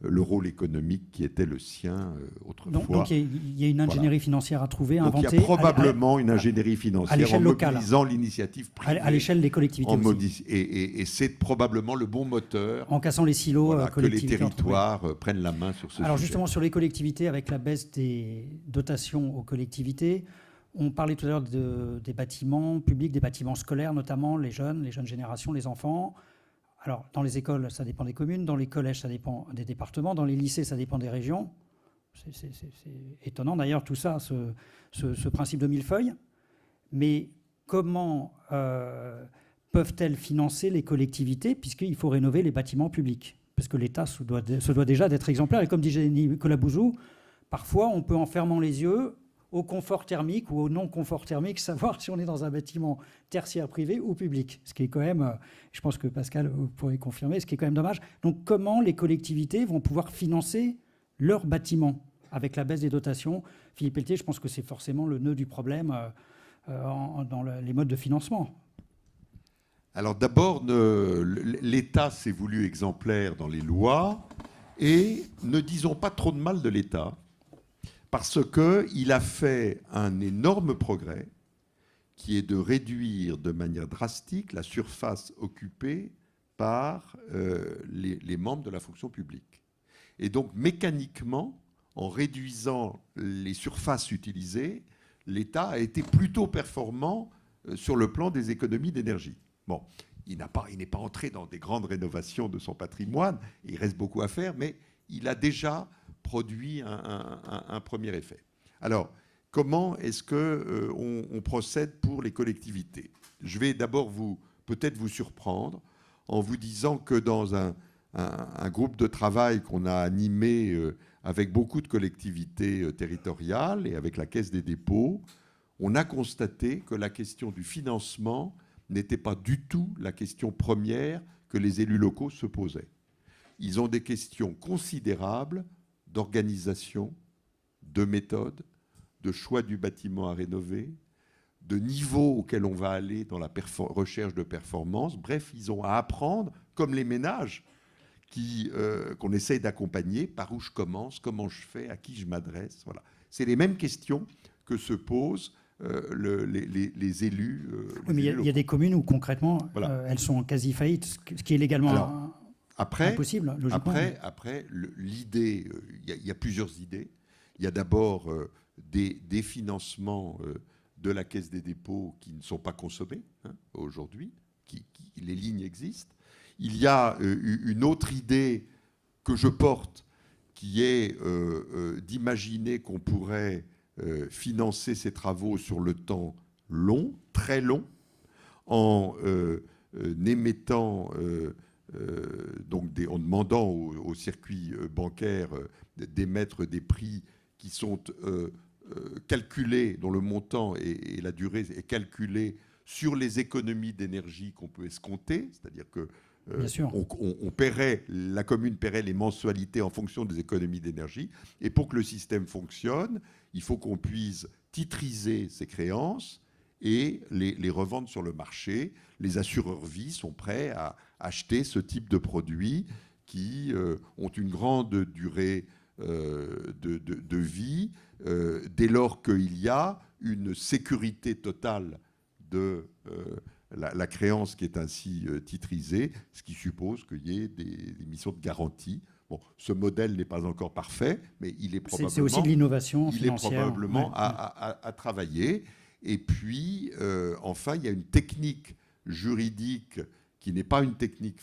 le rôle économique qui était le sien autrefois. Donc il y a une ingénierie financière à trouver, à inventer. Il y a probablement une ingénierie financière en mobilisant l'initiative privée. À l'échelle des collectivités aussi. Et c'est probablement le bon moteur. En cassant les silos que les territoires prennent la main sur ce sujet. Alors justement, sur les collectivités, avec la baisse des dotations aux collectivités, on parlait tout à l'heure des bâtiments publics, des bâtiments scolaires, notamment les jeunes générations, les enfants. Alors, dans les écoles, ça dépend des communes. Dans les collèges, ça dépend des départements. Dans les lycées, ça dépend des régions. C'est étonnant, d'ailleurs, tout ça, ce principe de millefeuille. Mais comment peuvent-elles financer les collectivités, puisqu'il faut rénover les bâtiments publics? Parce que l'État se doit déjà d'être exemplaire. Et comme disait Nicolas Bouzou, parfois, on peut, en fermant les yeux, au confort thermique ou au non-confort thermique, savoir si on est dans un bâtiment tertiaire privé ou public. Ce qui est quand même, je pense que Pascal pourrait confirmer, ce qui est quand même dommage. Donc comment les collectivités vont pouvoir financer leurs bâtiments avec la baisse des dotations? Philippe Pelletier, je pense que c'est forcément le nœud du problème dans les modes de financement. Alors d'abord, l'État s'est voulu exemplaire dans les lois et ne disons pas trop de mal de l'État, parce qu'il a fait un énorme progrès qui est de réduire de manière drastique la surface occupée par les membres de la fonction publique. Et donc, mécaniquement, en réduisant les surfaces utilisées, l'État a été plutôt performant sur le plan des économies d'énergie. Bon, il n'est pas entré dans des grandes rénovations de son patrimoine. Il reste beaucoup à faire, mais il a déjà produit un premier effet. Alors, comment est-ce qu'on procède pour les collectivités? Je vais d'abord peut-être vous surprendre en vous disant que dans un groupe de travail qu'on a animé avec beaucoup de collectivités territoriales et avec la Caisse des dépôts, on a constaté que la question du financement n'était pas du tout la question première que les élus locaux se posaient. Ils ont des questions considérables d'organisation, de méthode, de choix du bâtiment à rénover, de niveau auquel on va aller dans la recherche de performance. Bref, ils ont à apprendre, comme les ménages, qu'on essaye d'accompagner, par où je commence, comment je fais, à qui je m'adresse. Voilà. C'est les mêmes questions que se posent les élus. Oui, mais il y a des communes où concrètement, voilà, elles sont en quasi-faillite, ce qui est légalement impossible, logiquement. Après l'idée, il y a plusieurs idées. Il y a d'abord des financements de la Caisse des dépôts qui ne sont pas consommés aujourd'hui. Les lignes existent. Il y a une autre idée que je porte qui est d'imaginer qu'on pourrait financer ces travaux sur le temps long, très long, en émettant, en demandant au circuit bancaire d'émettre des prix qui sont calculés, dont le montant et la durée est calculé sur les économies d'énergie qu'on peut escompter, c'est-à-dire que la commune paierait les mensualités en fonction des économies d'énergie. Et pour que le système fonctionne, il faut qu'on puisse titriser ces créances et les revendre sur le marché. Les assureurs vie sont prêts à acheter ce type de produits qui ont une grande durée de vie, dès lors qu'il y a une sécurité totale de la créance qui est ainsi titrisée, ce qui suppose qu'il y ait des missions de garantie. Bon, ce modèle n'est pas encore parfait, mais il est probablement... C'est aussi de l'innovation financière. Il est probablement à travailler. Et puis, enfin, il y a une technique juridique qui n'est pas une technique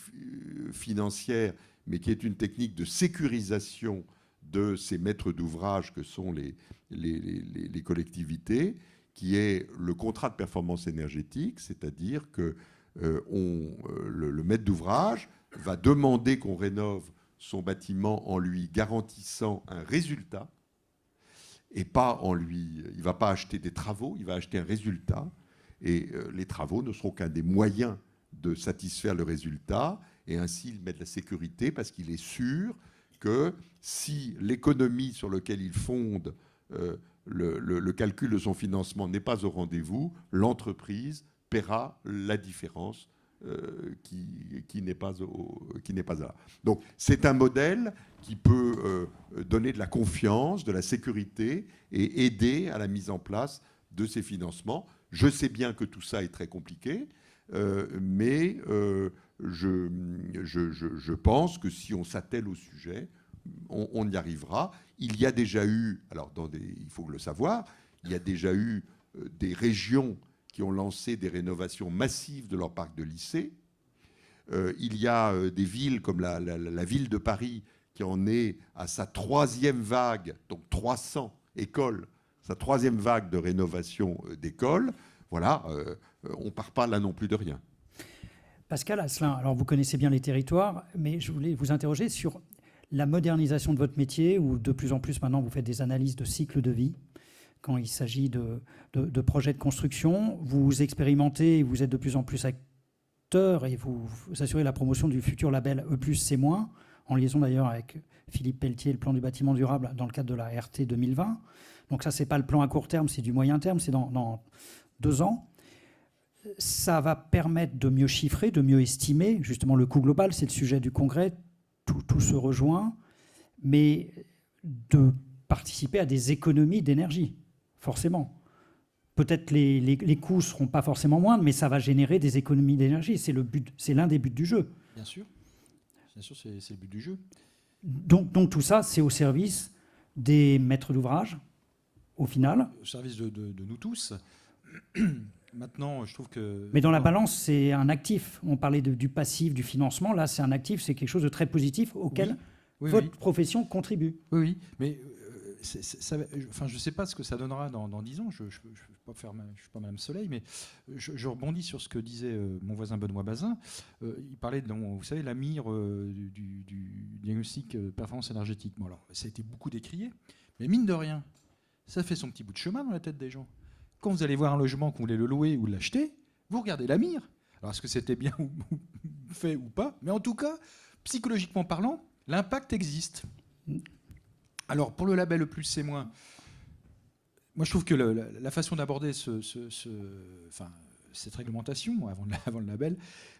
financière, mais qui est une technique de sécurisation de ces maîtres d'ouvrage que sont les collectivités, qui est le contrat de performance énergétique, c'est-à-dire que le maître d'ouvrage va demander qu'on rénove son bâtiment en lui garantissant un résultat, et pas il ne va pas acheter des travaux, il va acheter un résultat, et les travaux ne seront qu'un des moyens de satisfaire le résultat, et ainsi il met de la sécurité parce qu'il est sûr que si l'économie sur laquelle il fonde le calcul de son financement n'est pas au rendez-vous, l'entreprise paiera la différence qui n'est pas là. Donc c'est un modèle qui peut donner de la confiance, de la sécurité et aider à la mise en place de ces financements. Je sais bien que tout ça est très compliqué, mais je pense que si on s'attelle au sujet, on y arrivera. Il y a déjà eu, alors il faut le savoir, il y a déjà eu des régions qui ont lancé des rénovations massives de leur parc de lycées. Il y a des villes comme la ville de Paris qui en est à sa 3e vague, donc 300 écoles, sa 3e vague de rénovation d'écoles. Voilà, on ne part pas là non plus de rien. Pascal Asselin, alors vous connaissez bien les territoires, mais je voulais vous interroger sur la modernisation de votre métier, où de plus en plus maintenant vous faites des analyses de cycle de vie. Quand il s'agit de projets de construction, vous expérimentez, vous êtes de plus en plus acteur et vous assurez la promotion du futur label E+C-, en liaison d'ailleurs avec Philippe Pelletier, le plan du bâtiment durable dans le cadre de la RT 2020. Donc ça, c'est pas le plan à court terme, c'est du moyen terme, c'est dans 2 ans. Ça va permettre de mieux chiffrer, de mieux estimer. Justement, le coût global, c'est le sujet du congrès. Tout se rejoint, mais de participer à des économies d'énergie, forcément. Peut-être les coûts ne seront pas forcément moindres, mais ça va générer des économies d'énergie. C'est l'un des buts du jeu. Bien sûr, c'est le but du jeu. Donc tout ça, c'est au service des maîtres d'ouvrage, au final. Au service de nous tous. Maintenant, je trouve que... Mais dans la balance, c'est un actif. On parlait du passif, du financement. Là, c'est un actif, c'est quelque chose de très positif auquel votre profession contribue. Oui, mais enfin, je ne sais pas ce que ça donnera dans 10 ans. Je ne suis pas Madame Soleil, mais je rebondis sur ce que disait mon voisin Benoît Bazin. Il parlait de, vous savez, la mire du diagnostic performance énergétique. Bon, alors, ça a été beaucoup décrié, mais mine de rien, ça fait son petit bout de chemin dans la tête des gens. Quand vous allez voir un logement, que vous voulez le louer ou l'acheter, vous regardez la mire. Alors, est-ce que c'était bien fait ou pas? Mais en tout cas, psychologiquement parlant, l'impact existe. Alors, pour le label plus c'est moins, moi je trouve que la façon d'aborder cette réglementation avant le label,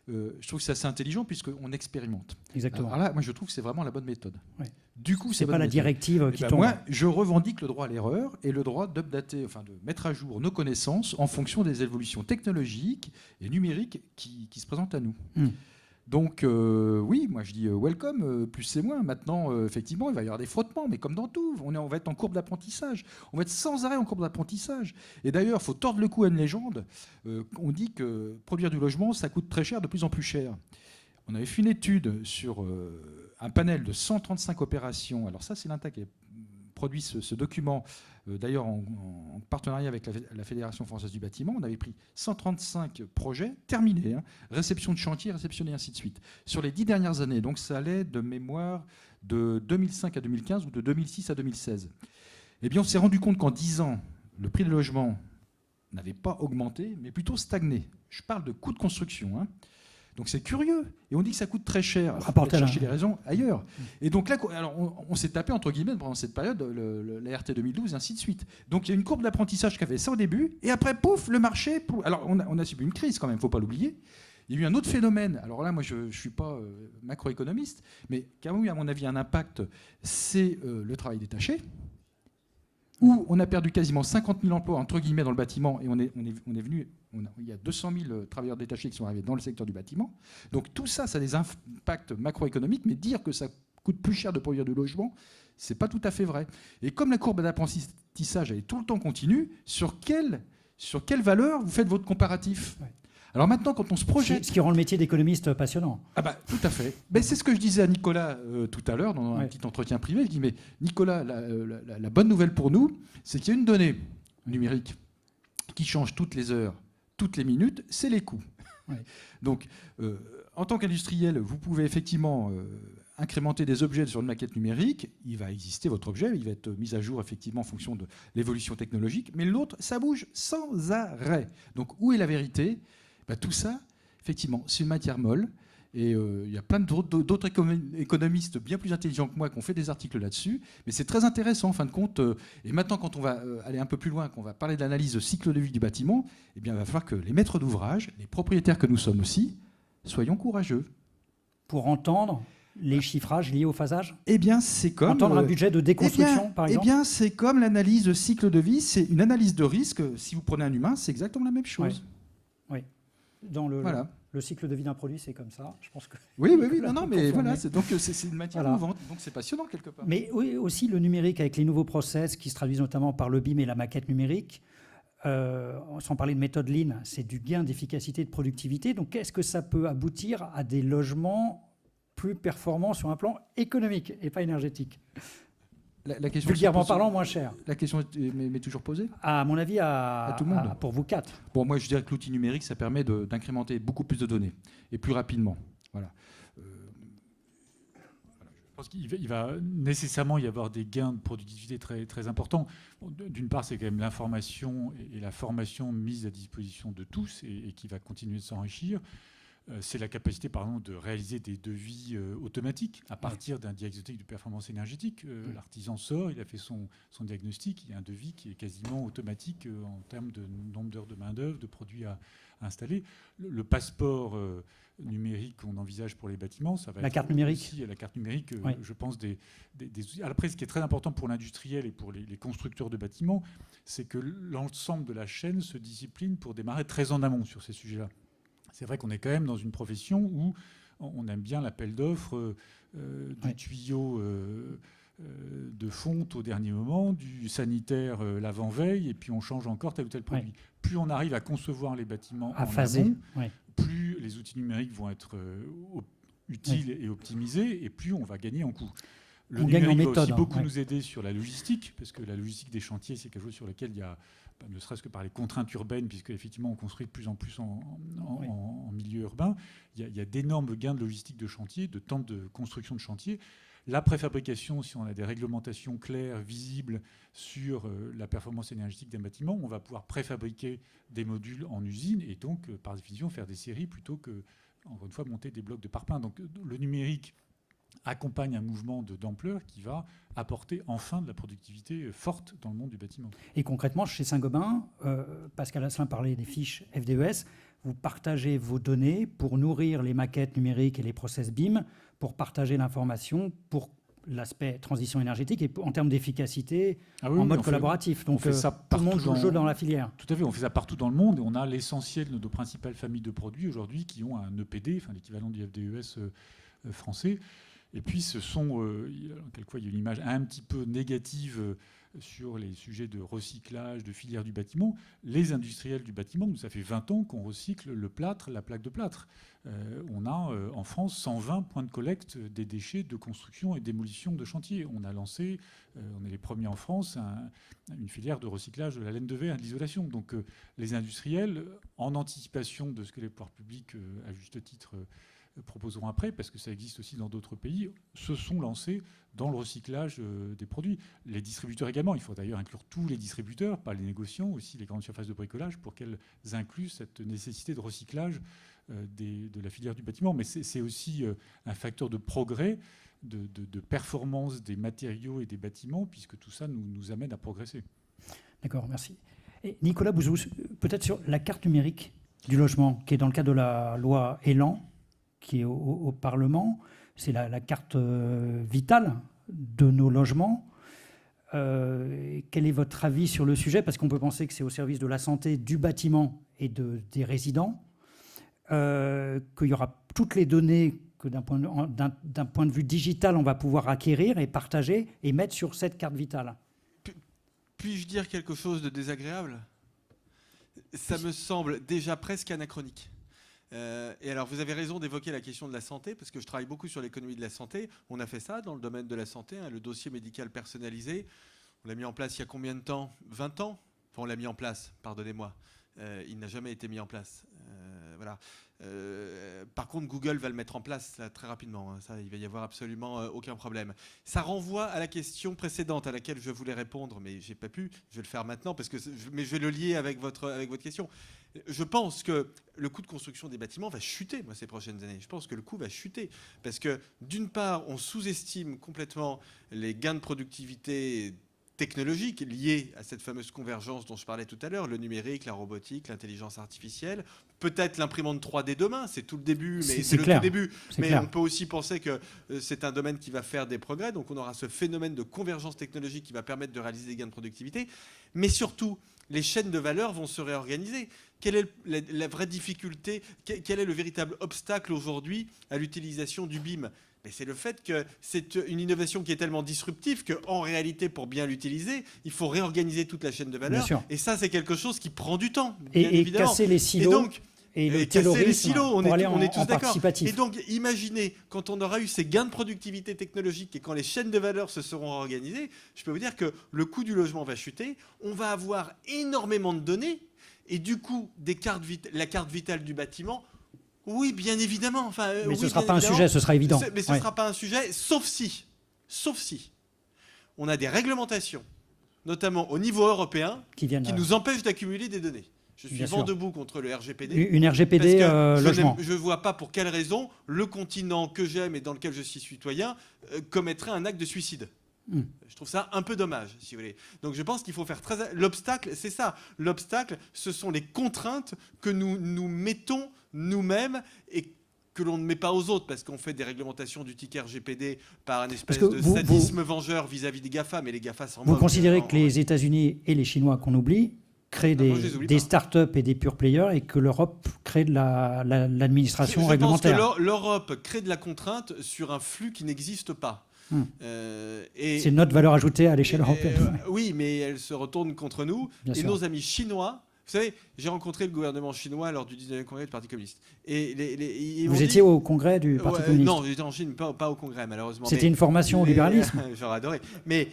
je trouve que c'est assez intelligent puisqu'on expérimente. Exactement. Alors là, moi je trouve que c'est vraiment la bonne méthode. Ouais. Du coup, c'est pas la directive qui tombe. Moi, je revendique le droit à l'erreur et le droit d'updater, enfin de mettre à jour nos connaissances en fonction des évolutions technologiques et numériques qui se présentent à nous. Donc oui, moi je dis welcome, plus c'est moins. Maintenant, effectivement, il va y avoir des frottements, mais comme dans tout, on va être en courbe d'apprentissage. On va être sans arrêt en courbe d'apprentissage. Et d'ailleurs, il faut tordre le cou à une légende. On dit que produire du logement, ça coûte très cher, de plus en plus cher. On avait fait une étude sur un panel de 135 opérations. Alors ça, c'est l'INTA qui a produit ce document, d'ailleurs en partenariat avec la Fédération française du bâtiment. On avait pris 135 projets terminés, réception de chantier, réceptionné, ainsi de suite, sur les 10 dernières années. Donc ça allait de mémoire de 2005 à 2015 ou de 2006 à 2016. Eh bien, on s'est rendu compte qu'en 10 ans, le prix du logement n'avait pas augmenté, mais plutôt stagné. Je parle de coûts de construction. Donc c'est curieux. Et on dit que ça coûte très cher. Il faut chercher les raisons ailleurs. Et donc là, alors on s'est tapé, entre guillemets, pendant cette période, la RT 2012, et ainsi de suite. Donc il y a une courbe d'apprentissage qui a fait ça au début. Et après, pouf, le marché... Alors on a subi une crise quand même, il ne faut pas l'oublier. Il y a eu un autre phénomène. Alors là, moi, je ne suis pas macroéconomiste, mais qui a eu, à mon avis, un impact, c'est le travail détaché, où on a perdu quasiment 50 000 emplois, entre guillemets, dans le bâtiment, et on est venu... il y a 200 000 travailleurs détachés qui sont arrivés dans le secteur du bâtiment. Donc tout ça, ça a des impacts macroéconomiques, mais dire que ça coûte plus cher de produire du logement, c'est pas tout à fait vrai. Et comme la courbe d'apprentissage est tout le temps continue, sur quelle valeur vous faites votre comparatif? Alors maintenant, quand on se projette... Ce qui rend le métier d'économiste passionnant. Ah bah, tout à fait. Ben, c'est ce que je disais à Nicolas tout à l'heure, dans un petit entretien privé. Je dis, mais Nicolas, la bonne nouvelle pour nous, c'est qu'il y a une donnée numérique qui change toutes les heures, toutes les minutes, c'est les coûts. Donc, en tant qu'industriel, vous pouvez effectivement incrémenter des objets sur une maquette numérique. Il va exister votre objet, il va être mis à jour effectivement en fonction de l'évolution technologique. Mais l'autre, ça bouge sans arrêt. Donc, où est la vérité? Tout ça, effectivement, c'est une matière molle. Et il y a plein d'autres économistes bien plus intelligents que moi qui ont fait des articles là-dessus. Mais c'est très intéressant, en fin de compte. Et maintenant, quand on va aller un peu plus loin, qu'on va parler de l'analyse de cycle de vie du bâtiment, eh bien, il va falloir que les maîtres d'ouvrage, les propriétaires que nous sommes aussi, soyons courageux. Pour entendre les chiffrages liés au phasage? Eh bien, c'est comme... Entendre un budget de déconstruction, par exemple? Eh bien, c'est comme l'analyse de cycle de vie. C'est une analyse de risque. Si vous prenez un humain, c'est exactement la même chose. Oui. Dans le cycle de vie d'un produit, c'est comme ça. Je pense que oui, non, mais voilà, donc c'est une matière mouvante, donc c'est passionnant quelque part. Mais oui, aussi le numérique avec les nouveaux process qui se traduisent notamment par le BIM et la maquette numérique. Sans parler de méthode Lean, c'est du gain d'efficacité et de productivité. Donc, est-ce que ça peut aboutir à des logements plus performants sur un plan économique et pas énergétique? La question vulgairement parlant, moins cher. La question m'est toujours posée? À mon avis, à tout le monde. Pour vous quatre. Bon, moi, je dirais que l'outil numérique, ça permet d'incrémenter beaucoup plus de données et plus rapidement. Voilà. Je pense qu'il va nécessairement y avoir des gains de productivité très, très importants. D'une part, c'est quand même l'information et la formation mise à disposition de tous et qui va continuer de s'enrichir. C'est la capacité, par exemple, de réaliser des devis automatiques à partir d'un diagnostic de performance énergétique. L'artisan sort, il a fait son diagnostic, il y a un devis qui est quasiment automatique en termes de nombre d'heures de main-d'œuvre, de produits à installer. Le passeport numérique qu'on envisage pour les bâtiments, ça va la être carte numérique. Aussi la carte numérique, je pense, des outils. Après, ce qui est très important pour l'industriel et pour les constructeurs de bâtiments, c'est que l'ensemble de la chaîne se discipline pour démarrer très en amont sur ces sujets-là. C'est vrai qu'on est quand même dans une profession où on aime bien l'appel d'offres du tuyau de fonte au dernier moment, du sanitaire l'avant-veille, et puis on change encore tel ou tel produit. Plus on arrive à concevoir les bâtiments À en phaser. amont, plus les outils numériques vont être utiles et optimisés, et plus on va gagner en coût. Le On gagne en numérique va méthode, aussi beaucoup ouais. nous aider sur la logistique, parce que la logistique des chantiers, c'est quelque chose sur lequel il y a, ne serait-ce que par les contraintes urbaines, puisque effectivement on construit de plus en plus en milieu urbain, il y a d'énormes gains de logistique de chantier, de temps de construction de chantier. La préfabrication, si on a des réglementations claires, visibles sur la performance énergétique d'un bâtiment, on va pouvoir préfabriquer des modules en usine et donc, par définition, faire des séries plutôt que, encore une fois, monter des blocs de parpaing. Donc le numérique accompagne un mouvement d'ampleur qui va apporter enfin de la productivité forte dans le monde du bâtiment. Et concrètement, chez Saint-Gobain, Pascal Asselin parlait des fiches FDES, vous partagez vos données pour nourrir les maquettes numériques et les process BIM, pour partager l'information, pour l'aspect transition énergétique et en termes d'efficacité en mode collaboratif. Donc fait ça tout le monde joue le jeu dans la filière. Tout à fait, on fait ça partout dans le monde et on a l'essentiel de nos principales familles de produits aujourd'hui qui ont un EPD, enfin l'équivalent du FDES français. Et puis, quelquefois, il y a une image un petit peu négative sur les sujets de recyclage, de filière du bâtiment. Les industriels du bâtiment, nous, ça fait 20 ans qu'on recycle le plâtre, la plaque de plâtre. On a en France 120 points de collecte des déchets de construction et démolition de chantier. On a lancé, on est les premiers en France, une filière de recyclage de la laine de verre et de l'isolation. Donc, les industriels, en anticipation de ce que les pouvoirs publics, à juste titre, proposeront après, parce que ça existe aussi dans d'autres pays, se sont lancés dans le recyclage des produits. Les distributeurs également. Il faut d'ailleurs inclure tous les distributeurs, pas les négociants, aussi les grandes surfaces de bricolage, pour qu'elles incluent cette nécessité de recyclage de la filière du bâtiment. Mais c'est aussi un facteur de progrès, de performance des matériaux et des bâtiments, puisque tout ça nous amène à progresser. D'accord, merci. Et Nicolas Bouzou, peut-être sur la carte numérique du logement, qui est dans le cadre de la loi Elan, qui est au Parlement, c'est la carte vitale de nos logements. Quel est votre avis sur le sujet? Parce qu'on peut penser que c'est au service de la santé du bâtiment et des résidents, qu'il y aura toutes les données que d'un point de vue digital, on va pouvoir acquérir et partager et mettre sur cette carte vitale. Puis-je dire quelque chose de désagréable? Ça me semble déjà presque anachronique. Et alors, vous avez raison d'évoquer la question de la santé, parce que je travaille beaucoup sur l'économie de la santé. On a fait ça dans le domaine de la santé, le dossier médical personnalisé. On l'a mis en place il y a combien de temps? 20 ans? Enfin, on l'a mis en place, pardonnez-moi. Il n'a jamais été mis en place. Voilà. Par contre, Google va le mettre en place là, très rapidement. Ça, il va y avoir absolument aucun problème. Ça renvoie à la question précédente à laquelle je voulais répondre, mais j'ai pas pu. Je vais le faire maintenant, mais je vais le lier avec votre question. Je pense que le coût de construction des bâtiments va chuter, ces prochaines années. Je pense que le coût va chuter. Parce que, d'une part, on sous-estime complètement les gains de productivité technologiques liées à cette fameuse convergence dont je parlais tout à l'heure, le numérique, la robotique, l'intelligence artificielle, peut-être l'imprimante 3D demain, c'est tout le début, mais c'est le tout début. Mais clair. On peut aussi penser que c'est un domaine qui va faire des progrès, donc on aura ce phénomène de convergence technologique qui va permettre de réaliser des gains de productivité, mais surtout, les chaînes de valeur vont se réorganiser. Quelle est la vraie difficulté? Quel est le véritable obstacle aujourd'hui à l'utilisation du BIM? Mais c'est le fait que c'est une innovation qui est tellement disruptive qu'en réalité, pour bien l'utiliser, il faut réorganiser toute la chaîne de valeur. Et ça, c'est quelque chose qui prend du temps, bien évidemment. Casser les silos. Et casser les silos, on est tous d'accord. Et donc, imaginez, quand on aura eu ces gains de productivité technologique et quand les chaînes de valeur se seront organisées, je peux vous dire que le coût du logement va chuter, on va avoir énormément de données, et du coup, la carte vitale du bâtiment, oui, bien évidemment. Mais ce ne sera pas un sujet, ce sera évident. Mais ce ne sera pas un sujet, sauf si on a des réglementations, notamment au niveau européen, qui nous empêchent d'accumuler des données. Je suis vent debout contre le RGPD. Une RGPD logement. Je ne vois pas pour quelle raison le continent que j'aime et dans lequel je suis citoyen commettrait un acte de suicide. Je trouve ça un peu dommage, si vous voulez. Donc je pense qu'il faut faire très... L'obstacle, c'est ça. L'obstacle, ce sont les contraintes que nous mettons nous-mêmes et que l'on ne met pas aux autres, parce qu'on fait des réglementations du ticket RGPD par un espèce de sadisme vengeur vis-à-vis des GAFA, mais les GAFA s'en moquent. Vous considérez que les États-Unis et les Chinois qu'on oublie créent des start-up et des pure players et que l'Europe crée de l'administration réglementaire? Je pense que l'Europe crée de la contrainte sur un flux qui n'existe pas. C'est notre valeur ajoutée à l'échelle européenne. Oui, mais elle se retourne contre nous. Bien et sûr. nos amis chinois... Vous savez, j'ai rencontré le gouvernement chinois lors du 19e congrès du Parti communiste. Et ils m'ont Vous dit- étiez au congrès du Parti communiste? Non, j'étais en Chine, pas au congrès, malheureusement. C'était mais une formation au libéralisme? J'aurais adoré. Mais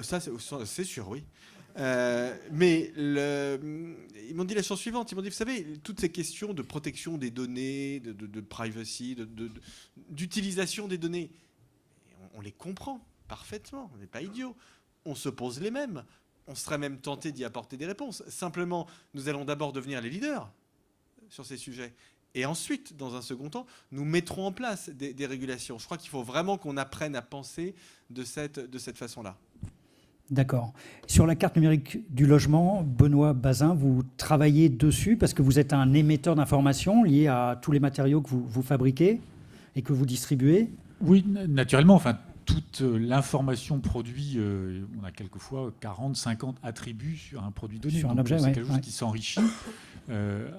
ça, c'est sûr, oui. Mais ils m'ont dit la chose suivante. Ils m'ont dit, vous savez, toutes ces questions de protection des données, de privacy, d'utilisation des données, on les comprend parfaitement. On n'est pas idiots. On se pose les mêmes. On serait même tenté d'y apporter des réponses. Simplement, nous allons d'abord devenir les leaders sur ces sujets. Et ensuite, dans un second temps, nous mettrons en place des régulations. Je crois qu'il faut vraiment qu'on apprenne à penser de cette façon-là. D'accord. Sur la carte numérique du logement, Benoît Bazin, vous travaillez dessus parce que vous êtes un émetteur d'informations lié à tous les matériaux que vous fabriquez et que vous distribuez? Oui, naturellement. Enfin, toute l'information produit, on a quelquefois 40, 50 attributs sur un produit donné. Sur un Donc, objet, c'est ouais, quelque chose qui s'enrichit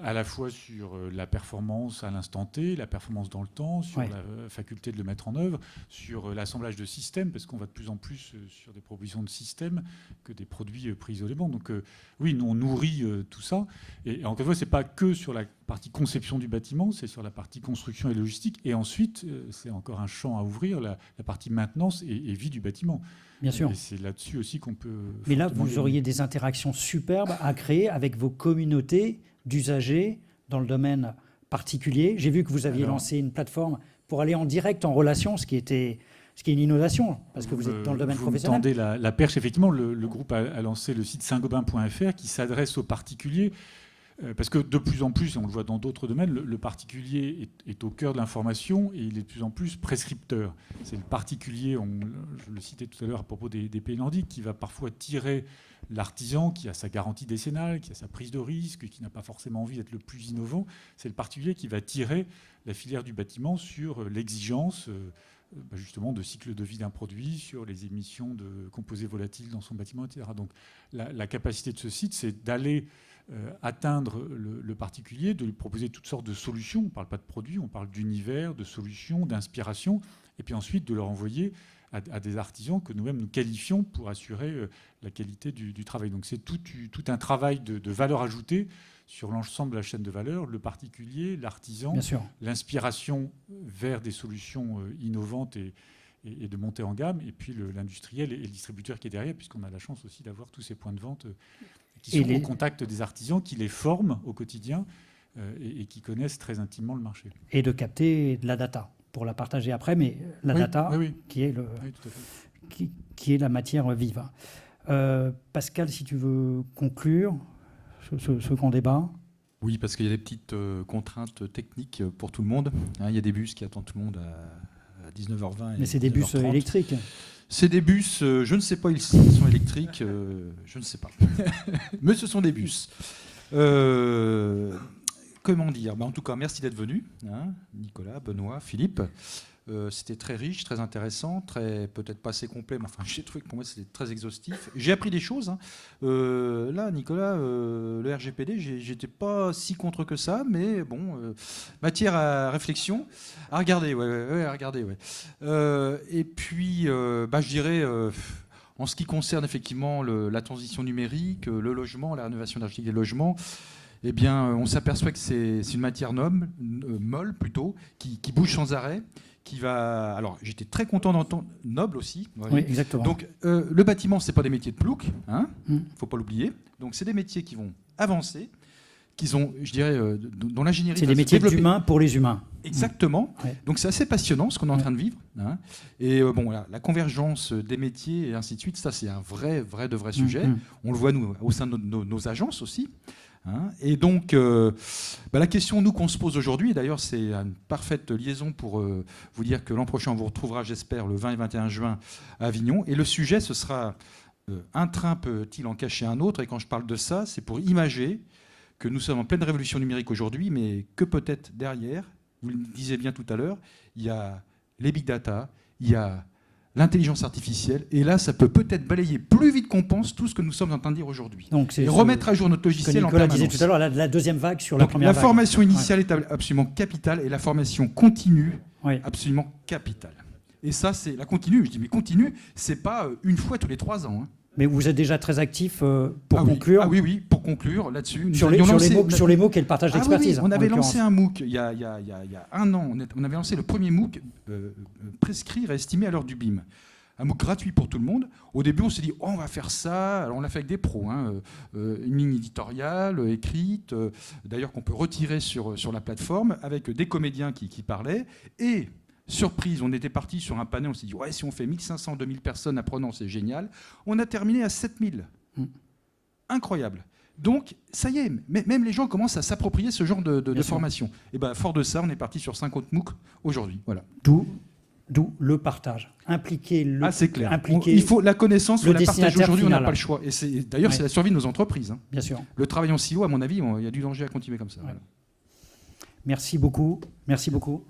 à la fois sur la performance à l'instant T, la performance dans le temps, sur la faculté de le mettre en œuvre, sur l'assemblage de systèmes, parce qu'on va de plus en plus sur des propositions de systèmes que des produits pris isolément. Donc oui, nous, on nourrit tout ça. Et encore une fois, ce n'est pas que sur la partie conception du bâtiment, c'est sur la partie construction et logistique. Et ensuite, c'est encore un champ à ouvrir, la partie maintenance et vie du bâtiment. Bien sûr. Et c'est là-dessus aussi qu'on peut... Mais là, fortement vous auriez des interactions superbes à créer avec vos communautés d'usagers dans le domaine particulier. J'ai vu que vous aviez lancé une plateforme pour aller en direct en relation, ce qui est une innovation, parce que vous êtes dans le domaine professionnel. Vous me tendez la perche. Effectivement, le groupe a lancé le site saintgobain.fr qui s'adresse aux particuliers. Parce que de plus en plus, et on le voit dans d'autres domaines, le particulier est au cœur de l'information et il est de plus en plus prescripteur. C'est le particulier, je le citais tout à l'heure à propos des pays nordiques, qui va parfois tirer l'artisan qui a sa garantie décennale, qui a sa prise de risque, qui n'a pas forcément envie d'être le plus innovant. C'est le particulier qui va tirer la filière du bâtiment sur l'exigence justement de cycle de vie d'un produit, sur les émissions de composés volatiles dans son bâtiment, etc. Donc la capacité de ce site, c'est d'aller atteindre le particulier, de lui proposer toutes sortes de solutions. On ne parle pas de produits, on parle d'univers, de solutions, d'inspiration, et puis ensuite de leur envoyer à des artisans que nous-mêmes nous qualifions pour assurer la qualité du travail. Donc c'est tout un travail de valeur ajoutée sur l'ensemble de la chaîne de valeur, le particulier, l'artisan, l'inspiration vers des solutions innovantes et de monter en gamme, et puis l'industriel et le distributeur qui est derrière, puisqu'on a la chance aussi d'avoir tous ces points de vente qui sont au contact des artisans, qui les forment au quotidien et qui connaissent très intimement le marché. Et de capter de la data pour la partager après, mais la data qui est, qui est la matière vive. Pascal, si tu veux conclure ce grand débat. Oui, parce qu'il y a des petites contraintes techniques pour tout le monde. Il y a des bus qui attendent tout le monde à 19h20. Mais c'est des bus électriques. C'est des bus, je ne sais pas s'ils sont électriques, je ne sais pas. Mais ce sont des bus. Comment dire ? En tout cas, merci d'être venus, Nicolas, Benoît, Philippe. C'était très riche, très intéressant, peut-être pas assez complet, mais enfin, j'ai trouvé que pour moi c'était très exhaustif. J'ai appris des choses. Là, Nicolas, le RGPD, j'étais pas si contre que ça, mais bon, matière à réflexion, à regarder, à regarder, et puis, je dirais, en ce qui concerne effectivement la transition numérique, le logement, la rénovation énergétique des logements. Eh bien, on s'aperçoit que c'est une matière molle plutôt, qui bouge sans arrêt. Alors, j'étais très content d'entendre noble aussi. Oui, exactement. Donc, le bâtiment, c'est pas des métiers de plouc, faut pas l'oublier. Donc, c'est des métiers qui vont avancer, qui ont, je dirais, dont l'ingénierie. C'est des métiers d'humains pour les humains. Exactement. Ouais. Donc, c'est assez passionnant ce qu'on est en train de vivre. Et la convergence des métiers et ainsi de suite, ça, c'est un vrai sujet. On le voit nous au sein de nos agences aussi. Et donc, la question nous qu'on se pose aujourd'hui, et d'ailleurs c'est une parfaite liaison pour vous dire que l'an prochain on vous retrouvera, j'espère, le 20 et 21 juin à Avignon. Et le sujet, ce sera un train peut-il en cacher un autre ? Et quand je parle de ça, c'est pour imager que nous sommes en pleine révolution numérique aujourd'hui, mais que peut-être derrière, vous le disiez bien tout à l'heure, il y a les big data, il y a l'intelligence artificielle, et là, ça peut peut-être balayer plus vite qu'on pense tout ce que nous sommes en train de dire aujourd'hui. Et remettre à jour notre logiciel en permanence. Nicolas disait tout à l'heure, la deuxième vague sur la première vague. La formation initiale est absolument capitale, et la formation continue, absolument capitale. Et ça, c'est la continue. Je dis, mais continue, c'est pas une fois tous les 3 ans. Hein. Mais vous êtes déjà très actif pour Ah conclure. Oui. Ah oui, pour conclure là-dessus. Sur les MOOC et le partage d'expertise. Oui, on avait lancé un MOOC il y a 1 an. On avait lancé le premier MOOC prescrit, réestimé à l'heure du BIM. Un MOOC gratuit pour tout le monde. Au début, on s'est dit, on va faire ça. Alors, on l'a fait avec des pros. Hein. Une ligne éditoriale écrite, d'ailleurs qu'on peut retirer sur la plateforme, avec des comédiens qui parlaient. Et, surprise, on était parti sur un panel, on s'est dit, ouais, si on fait 1500, 2000 personnes apprenant, c'est génial. On a terminé à 7000. Incroyable. Donc, ça y est, même les gens commencent à s'approprier ce genre de formation. Et ben, fort de ça, on est parti sur 50 MOOC aujourd'hui. Voilà. D'où le partage. Impliquer le. Ah, c'est clair. Impliquer Il faut la connaissance, le la partage aujourd'hui, on n'a final. pas le choix. Et d'ailleurs, c'est la survie de nos entreprises. Hein. Bien sûr. Le travail en silo, à mon avis, il y a du danger à continuer comme ça. Ouais. Voilà. Merci beaucoup. Merci beaucoup.